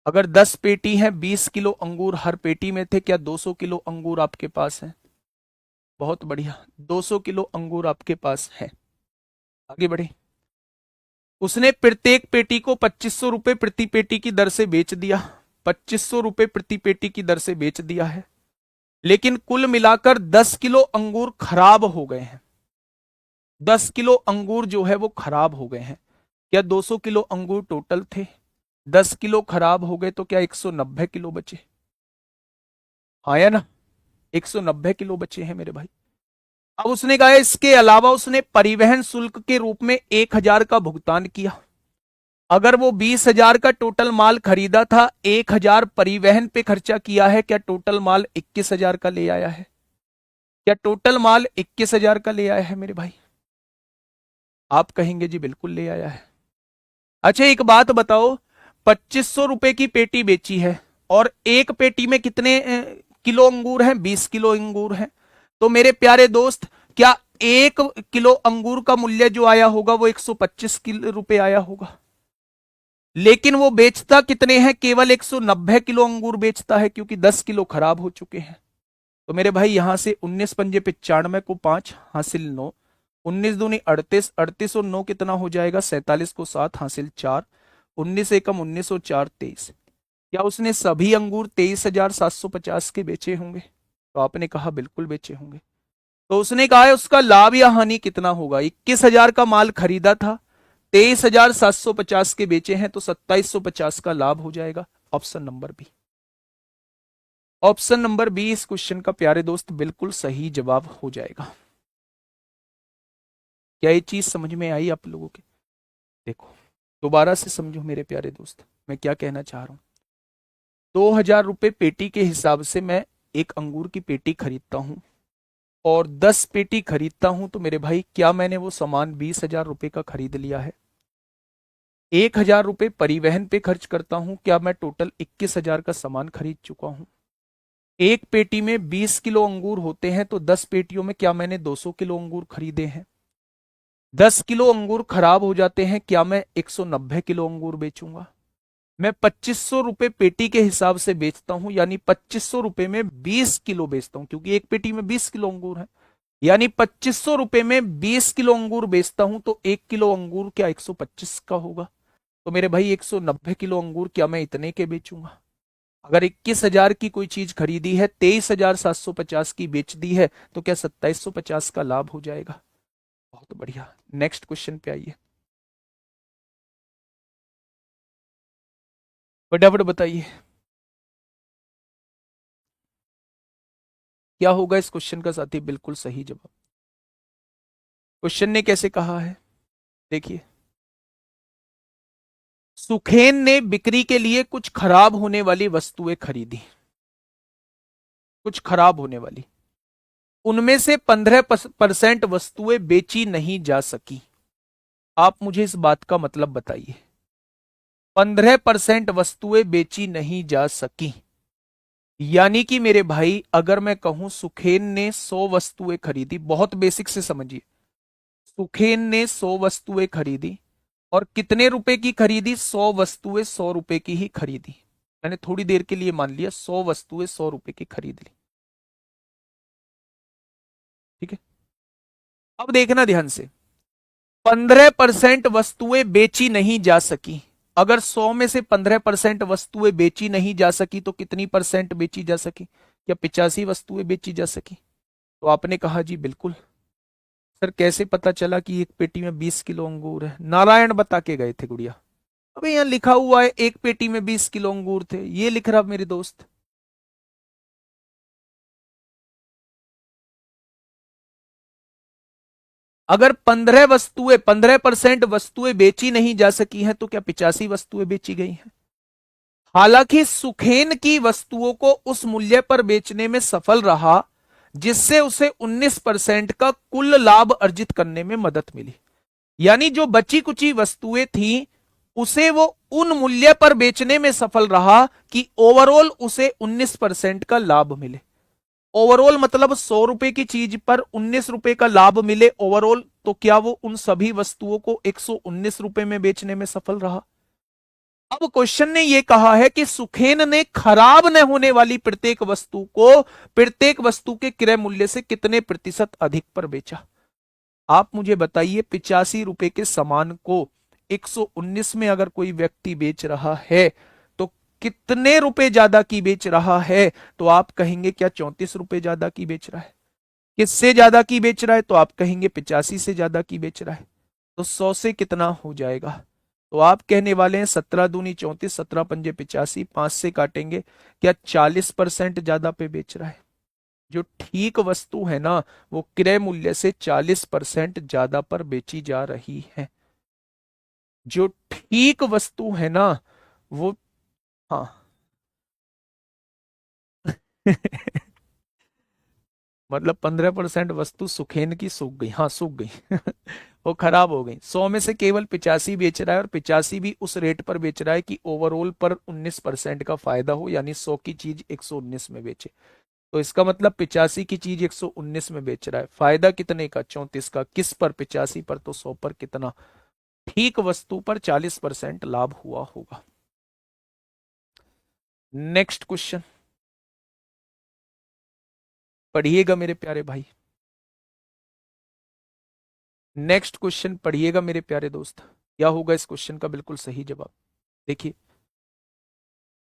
अगर 10 पेटी है, 20 किलो अंगूर हर पेटी में थे, क्या 200 किलो अंगूर आपके पास है? बहुत बढ़िया, 200 किलो अंगूर आपके पास है। आगे बढ़े। उसने प्रत्येक पेटी को 2,500 रुपए प्रति पेटी की दर से बेच दिया। 2,500 रुपए प्रति पेटी की दर से बेच दिया है, लेकिन कुल मिलाकर 10 किलो अंगूर खराब हो गए हैं। 10 किलो अंगूर जो है वो खराब हो गए हैं। क्या 200 किलो अंगूर टोटल थे? 10 किलो खराब हो गए, तो क्या 190 किलो बचे? हाँ या ना? 190 किलो बचे हैं मेरे भाई। अब उसने कहा इसके अलावा उसने परिवहन शुल्क के रूप में 1,000 का भुगतान किया। अगर वो 20,000 का टोटल माल खरीदा था, 1,000 परिवहन पे खर्चा किया है, क्या टोटल माल 21,000 का ले आया है? क्या टोटल माल 21,000 का ले आया है मेरे भाई? आप कहेंगे जी बिल्कुल ले आया है। अच्छा एक बात बताओ, 2,500 रुपए की पेटी बेची है, और एक पेटी में कितने किलो अंगूर हैं? 20 किलो अंगूर हैं। तो मेरे प्यारे दोस्त, क्या 1 किलो अंगूर का मूल्य जो आया होगा वो 125 रुपए आया होगा? लेकिन वो बेचता कितने हैं? केवल 190 किलो अंगूर बेचता है, क्योंकि 10 किलो खराब हो चुके हैं। तो मेरे भाई यहां से 19 पंजे 95 को 5 हासिल 9, 19 दूनी 38, 38 और 9 कितना हो जाएगा? 47 को 7 हासिल 4, 19 एकम 19 और 4 23। क्या उसने सभी अंगूर 23,750 के बेचे होंगे? तो आपने कहा बिल्कुल बेचे होंगे। तो उसने कहा है उसका लाभ या हानि कितना होगा? 21,000 का माल खरीदा था, 23,750 के बेचे हैं, तो 2,750 का लाभ हो जाएगा। Option number B. Option number B इस क्वेश्चन का प्यारे दोस्त बिल्कुल सही जवाब हो जाएगा। क्या ये चीज समझ में आई आप लोगों के? देखो, दोबारा से समझो मेरे प्यारे दोस्त, मैं क्या कहना चाह रहा हूं। 2,000 रुपए पेटी के हिसाब से मैं एक अंगूर की पेटी खरीदता हूं, और 10 पेटी खरीदता हूं, तो मेरे भाई क्या मैंने वो सामान 20,000 रुपए का खरीद लिया है? 1,000 रुपए परिवहन पे खर्च करता हूं, क्या मैं टोटल 21,000 का सामान खरीद चुका हूं? एक पेटी में 20 किलो अंगूर होते हैं, तो 10 पेटियों में क्या मैंने 200 किलो अंगूर खरीदे हैं? 10 किलो अंगूर खराब हो जाते हैं, क्या मैं 190 किलो अंगूर बेचूंगा? मैं 2,500 रुपए पेटी के हिसाब से बेचता हूं, यानी 2,500 रुपए में 20 किलो बेचता हूं, क्योंकि एक पेटी में 20 किलो अंगूर है। यानी 2,500 रुपए में 20 किलो अंगूर बेचता हूं, तो 1 किलो अंगूर क्या 125 का होगा? तो मेरे भाई 190 किलो अंगूर क्या मैं इतने के बेचूंगा? अगर 21,000 की कोई चीज खरीदी है, 23,750 की बेच दी है, तो क्या 2,750 का लाभ हो जाएगा? बहुत बढ़िया, नेक्स्ट क्वेश्चन पे आइए। फटाफट बताइए क्या होगा इस क्वेश्चन का साथी बिल्कुल सही जवाब। क्वेश्चन ने कैसे कहा है, देखिए। सुखेन ने बिक्री के लिए कुछ खराब होने वाली वस्तुएं खरीदी। कुछ खराब होने वाली। उनमें से 15% वस्तुएं बेची नहीं जा सकी। आप मुझे इस बात का मतलब बताइए। 15% वस्तुएं बेची नहीं जा सकी, यानी कि मेरे भाई अगर मैं कहूं सुखेन ने 100 वस्तुएं खरीदी, बहुत बेसिक से समझिए। सुखेन ने 100 वस्तुएं खरीदी और कितने रुपए की खरीदी? 100 वस्तुएं 100 रुपए की ही खरीदी। मैंने थोड़ी देर के लिए मान लिया 100 वस्तुएं 100 रुपए की खरीद ली। ठीक है, अब देखना ध्यान से। 15% वस्तुएं बेची नहीं जा सकी। अगर 100 में से 15% वस्तुएं बेची नहीं जा सकी तो कितनी परसेंट बेची जा सकी? क्या 85 वस्तुएं बेची जा सकी? तो आपने कहा जी बिल्कुल। सर कैसे पता चला कि एक पेटी में 20 किलो अंगूर है? नारायण बता के गए थे गुड़िया। अबे यहां लिखा हुआ है एक पेटी में 20 किलो अंगूर थे, ये लिख रहा मेरे दोस्त। अगर 15% वस्तुएं बेची नहीं जा सकी हैं तो क्या 85 वस्तुएं बेची गई हैं? हालांकि सुखेन की वस्तुओं को उस मूल्य पर बेचने में सफल रहा जिससे उसे 19% का कुल लाभ अर्जित करने में मदद मिली। यानी जो बची कुची वस्तुएं थी उसे वो उन मूल्य पर बेचने में सफल रहा कि ओवरऑल उसे 19% का लाभ मिले। ओवरऑल मतलब 100 रुपए की चीज पर 19 रुपए का लाभ मिले ओवरऑल, तो क्या वो उन सभी वस्तुओं को 119 रुपए में बेचने में सफल रहा? अब क्वेश्चन ने यह कहा है कि सुखेन ने खराब न होने वाली प्रत्येक वस्तु के क्रय मूल्य से कितने प्रतिशत अधिक पर बेचा? आप मुझे बताइए 85 रुपए के सामान को 119 में अगर कोई व्यक्ति बेच रहा है तो कितने रुपए ज्यादा की बेच रहा है? तो आप कहेंगे क्या 34 रुपए ज्यादा की बेच रहा है। किससे ज्यादा की बेच रहा है? तो आप कहेंगे 85 से ज्यादा की बेच रहा है। तो 100 से कितना हो जाएगा? तो आप कहने वाले हैं 17 दूनी 34, 17 पंजे 85, 5 से काटेंगे, क्या 40% ज्यादा पे बेच रहा है? जो ठीक वस्तु है ना वो क्रय मूल्य से 40% ज्यादा पर बेची जा रही है। जो ठीक वस्तु है ना वो, हाँ मतलब 15% वस्तु सुखेन की सूख गई, हाँ सूख गई वो खराब हो गई। 100 में से केवल 85 बेच रहा है और 85 भी उस रेट पर बेच रहा है कि ओवरऑल पर 19% का फायदा हो, यानी 100 की चीज 119 में बेचे। तो इसका मतलब 85 की चीज 119 में बेच रहा है, फायदा कितने का? 34 का। किस पर? 85 पर। तो 100 पर कितना? ठीक वस्तु पर 40% लाभ हुआ होगा। नेक्स्ट क्वेश्चन पढ़िएगा मेरे प्यारे भाई। नेक्स्ट क्वेश्चन पढ़िएगा मेरे प्यारे दोस्त। क्या होगा इस क्वेश्चन का बिल्कुल सही जवाब? देखिए,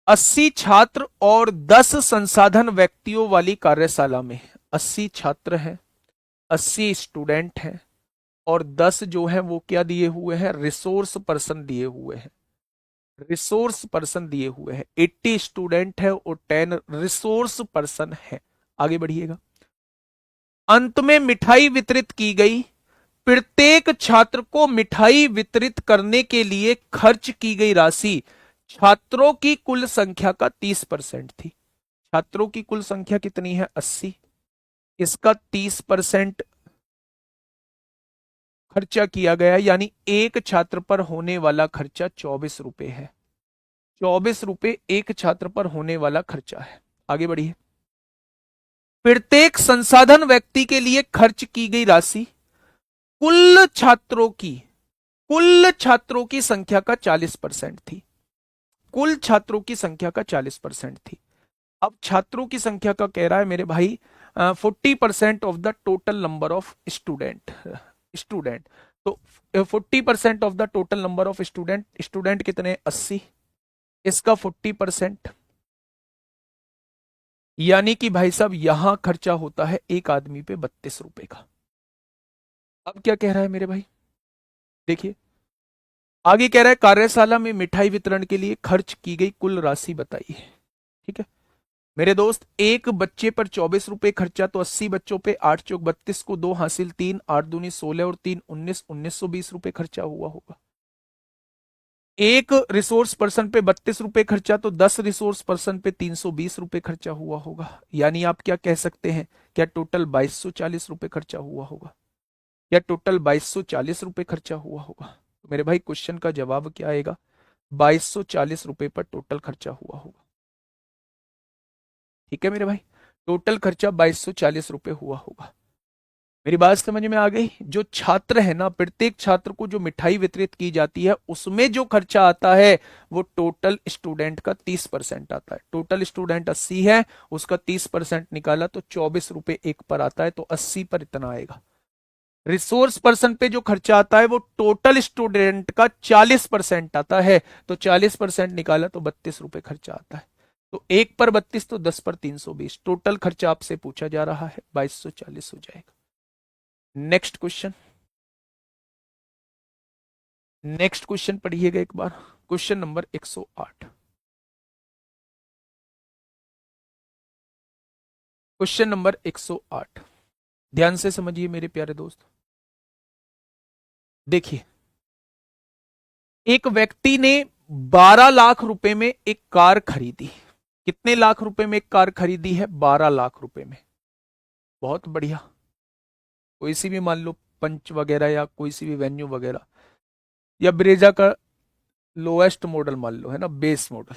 80 छात्र और 10 संसाधन व्यक्तियों वाली कार्यशाला में 80 छात्र हैं, 80 स्टूडेंट हैं और 10 जो है वो क्या दिए हुए हैं? रिसोर्स पर्सन दिए हुए हैं। रिसोर्स पर्सन दिए हुए हैं। 80 स्टूडेंट है और 10 रिसोर्स पर्सन है। आगे बढ़िएगा। अंत में मिठाई वितरित की गई। प्रत्येक छात्र को मिठाई वितरित करने के लिए खर्च की गई राशि छात्रों की कुल संख्या का 30% थी। छात्रों की कुल संख्या कितनी है? 80। इसका 30% खर्चा किया गया, यानी एक छात्र पर होने वाला खर्चा 24 रुपए है। 24 रुपए एक छात्र पर होने वाला खर्चा है। आगे बढ़िए। प्रत्येक संसाधन व्यक्ति के लिए खर्च की गई राशि कुल छात्रों की संख्या का 40% थी। कुल छात्रों की संख्या का 40% थी। अब छात्रों की संख्या का कह रहा है मेरे भाई 40% of the total number of student. Student तो 40% of the total number of student. Student कितने? 80। इसका 40%, यानी कि भाई साहब यहां खर्चा होता है एक आदमी पे 32 रुपए का। अब क्या कह रहा है मेरे भाई? देखिए आगे कह रहा है कार्यशाला में मिठाई वितरण के लिए खर्च की गई कुल राशि बताइए। ठीक है मेरे दोस्त, एक बच्चे पर 24 रुपए खर्चा, तो 80 बच्चों पे 8 चौक 32 को 2 हासिल 3, 8 दूनी 16 और 3 19, 1920 रुपए खर्चा हुआ होगा। एक रिसोर्स पर्सन पे 32 रुपए खर्चा, तो 10 रिसोर्स पर्सन पे 320 रुपए खर्चा हुआ होगा। यानी आप क्या कह सकते हैं, क्या टोटल 2240 रुपए खर्चा हुआ होगा, या टोटल 2240 रुपए खर्चा हुआ होगा। तो मेरे भाई क्वेश्चन का जवाब क्या आएगा, 2240 रुपए पर टोटल खर्चा हुआ होगा। ठीक है मेरे भाई, टोटल खर्चा 2240 रुपए हुआ होगा। मेरी बात समझ में आ गई। जो छात्र है ना, प्रत्येक छात्र को जो मिठाई वितरित की जाती है उसमें जो खर्चा आता है वो टोटल स्टूडेंट का 30% आता है। टोटल स्टूडेंट 80 है, उसका 30% निकाला तो 24 रुपए एक पर आता है, तो 80 पर इतना आएगा। रिसोर्स पर्सन पे जो खर्चा आता है वो टोटल स्टूडेंट का 40% आता है, तो 40% निकाला तो 32 रुपए खर्चा आता है। तो एक पर 32 तो 10 पर 320, टोटल खर्चा आपसे पूछा जा रहा है 2240 हो जाएगा। नेक्स्ट क्वेश्चन, नेक्स्ट क्वेश्चन पढ़िएगा एक बार, क्वेश्चन नंबर 108। क्वेश्चन नंबर 108, ध्यान से समझिए मेरे प्यारे दोस्त। देखिए, एक व्यक्ति ने 12 लाख रुपए में एक कार खरीदी। कितने लाख रुपए में एक कार खरीदी है, 12 लाख रुपए में। बहुत बढ़िया। कोई सी भी मान लो पंच वगैरह या कोई सी भी वेन्यू वगैरह, या ब्रेजा का लोएस्ट मॉडल मान लो, है ना, बेस मॉडल।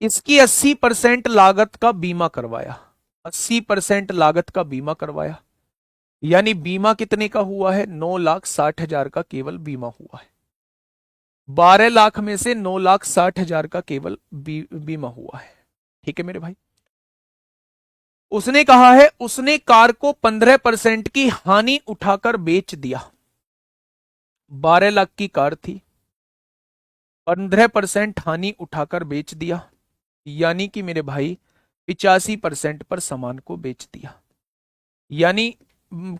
इसकी 80% लागत का बीमा करवाया, 80% लागत का बीमा करवाया। यानी बीमा कितने का हुआ है, 9,60,000 का केवल बीमा हुआ है। 12 लाख में से 9,60,000 का केवल बीमा हुआ है। ठीक है मेरे भाई। उसने कहा है उसने कार को 15% की हानि उठाकर बेच दिया। 12 लाख की कार थी, 15% हानि उठाकर बेच दिया। यानी कि मेरे भाई 85% पर सामान को बेच दिया। यानी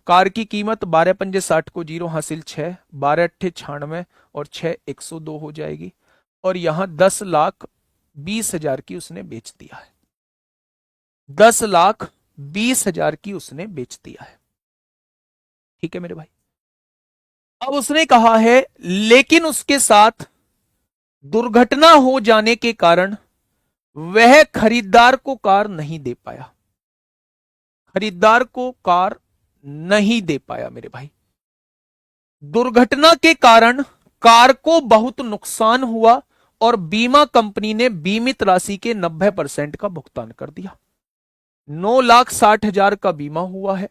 कार की कीमत 12 पंजे 60 को जीरो हासिल 6, 12 अट्ठे 96 और 6 102 हो जाएगी। और यहां 10,20,000 की उसने बेच दिया है, 10,20,000 की उसने बेच दिया है। ठीक है मेरे भाई। अब उसने कहा है लेकिन उसके साथ दुर्घटना हो जाने के कारण वह खरीदार को कार नहीं दे पाया, खरीदार को कार नहीं दे पाया मेरे भाई। दुर्घटना के कारण कार को बहुत नुकसान हुआ और बीमा कंपनी ने बीमित राशि के 90% का भुगतान कर दिया। 9,60,000 का बीमा हुआ है,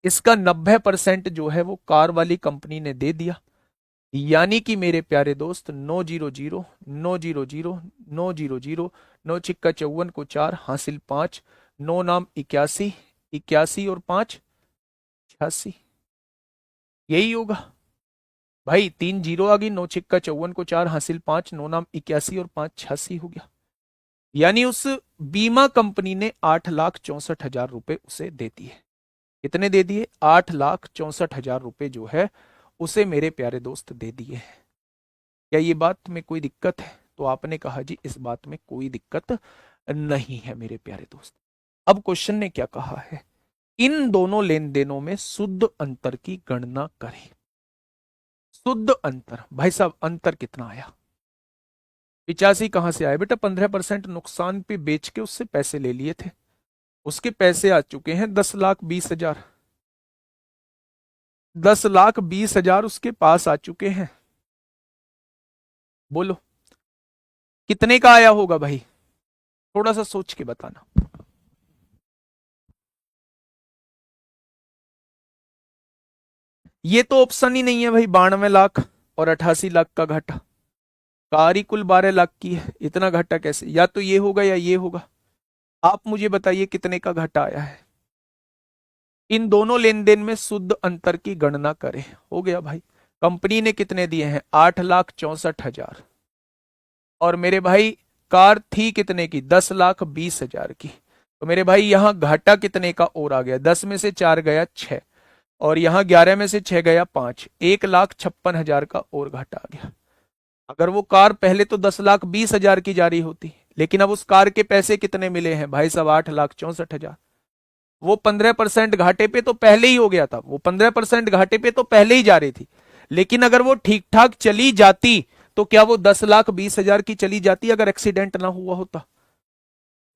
इसका 90% जो है वो कार वाली कंपनी ने दे दिया। यानी कि मेरे प्यारे दोस्त 900 900 900 9 छिक्का 54 को 4 हासिल 5, 9 नाम 81, 81 और 5 86, यही होगा भाई। 3 जीरो आ गई, 9 छिक्का 54 को 4 हासिल 5, 9 नाम 81 और 5 86 हो गया। यानी उस बीमा कंपनी ने 8,64,000 रुपए उसे दे दिए। कितने दे दिए, 8,64,000 रुपए जो है उसे मेरे प्यारे दोस्त दे दिए हैं। क्या ये बात में कोई दिक्कत है? तो आपने कहा जी इस बात में कोई दिक्कत नहीं है मेरे प्यारे दोस्त। अब क्वेश्चन ने क्या कहा है, इन दोनों लेन देनों में शुद्ध अंतर की गणना करें। शुद्ध अंतर, भाई साहब अंतर कितना आया, 85 कहां से आया बेटा, 15% नुकसान पे बेच के उससे पैसे ले लिए थे, उसके पैसे आ चुके हैं 10,20,000, 10,20,000 उसके पास आ चुके हैं। बोलो कितने का आया होगा भाई, थोड़ा सा सोच के बताना। ये तो ऑप्शन ही नहीं है भाई, 92 लाख और 88 लाख का घाटा। कार ही कुल 12 लाख की है, इतना घाटा कैसे, या तो ये होगा या ये होगा। आप मुझे बताइए कितने का घाटा आया है। इन दोनों लेन देन में शुद्ध अंतर की गणना करें। हो गया भाई। कंपनी ने कितने दिए हैं, 8,64,000, और मेरे भाई कार थी कितने की, 10,20,000 की। तो मेरे भाई यहां घाटा कितने का और आ गया, 10 में से 4 गया 6, और यहां 11 में से 6 गया 5, 1,56,000 का और घाटा आ गया। अगर वो कार पहले तो 10,20,000 की जा रही होती, लेकिन अब उस कार के पैसे कितने मिले हैं भाई साहब, 8,64,000। वो 15% घाटे पे तो पहले ही हो गया था, वो 15% घाटे पे तो पहले ही जा रही थी। लेकिन अगर वो ठीक ठाक चली जाती तो क्या वो 10,20,000 की चली जाती अगर एक्सीडेंट ना हुआ होता?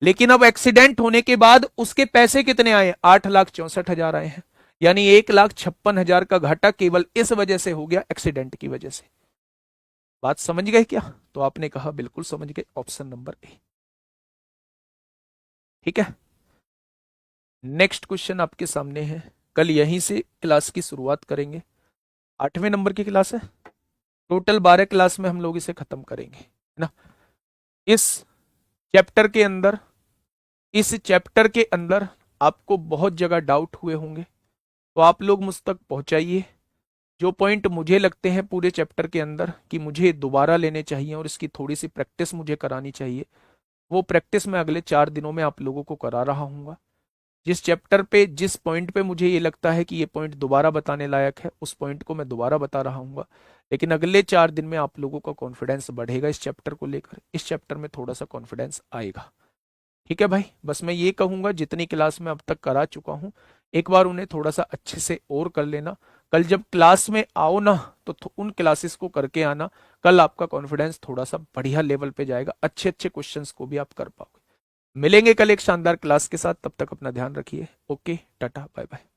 लेकिन अब एक्सीडेंट होने के बाद उसके पैसे कितने आए? 8,64,000 आए हैं। यानी 1,56,000 का घाटा केवल इस वजह से हो गया, एक्सीडेंट की वजह से। बात समझ गए क्या? तो आपने कहा बिल्कुल समझ गए, ऑप्शन नंबर ए। ठीक है, नेक्स्ट क्वेश्चन आपके सामने है। कल यहीं से क्लास की शुरुआत करेंगे। 8वें नंबर की क्लास है, टोटल 12 क्लास में हम लोग इसे खत्म करेंगे, है ना। इस चैप्टर के अंदर इस चैप्टर के अंदर आपको बहुत जगह डाउट हुए होंगे, तो आप लोग मुझ तक पहुंचाइए। जो पॉइंट मुझे लगते हैं पूरे चैप्टर के अंदर कि मुझे दोबारा लेने चाहिए और इसकी थोड़ी सी प्रैक्टिस मुझे करानी चाहिए, वो प्रैक्टिस मैं अगले 4 दिनों में आप लोगों को करा रहा हूँ। जिस चैप्टर पे जिस पॉइंट पे मुझे ये लगता है कि ये पॉइंट दोबारा बताने लायक है, उस पॉइंट को मैं दोबारा बता रहा हूँ। लेकिन अगले 4 दिन में आप लोगों का कॉन्फिडेंस बढ़ेगा इस चैप्टर को लेकर, इस चैप्टर में थोड़ा सा कॉन्फिडेंस आएगा। ठीक है भाई, बस मैं ये कहूंगा जितनी क्लास में अब तक करा चुका हूं, एक बार उन्हें थोड़ा सा अच्छे से और कर लेना। कल जब क्लास में आओ ना, तो उन क्लासेस को करके आना। कल आपका कॉन्फिडेंस थोड़ा सा बढ़िया लेवल पे जाएगा, अच्छे अच्छे क्वेश्चंस को भी आप कर पाओगे। मिलेंगे कल एक शानदार क्लास के साथ, तब तक अपना ध्यान रखिए। Okay, tata, bye bye.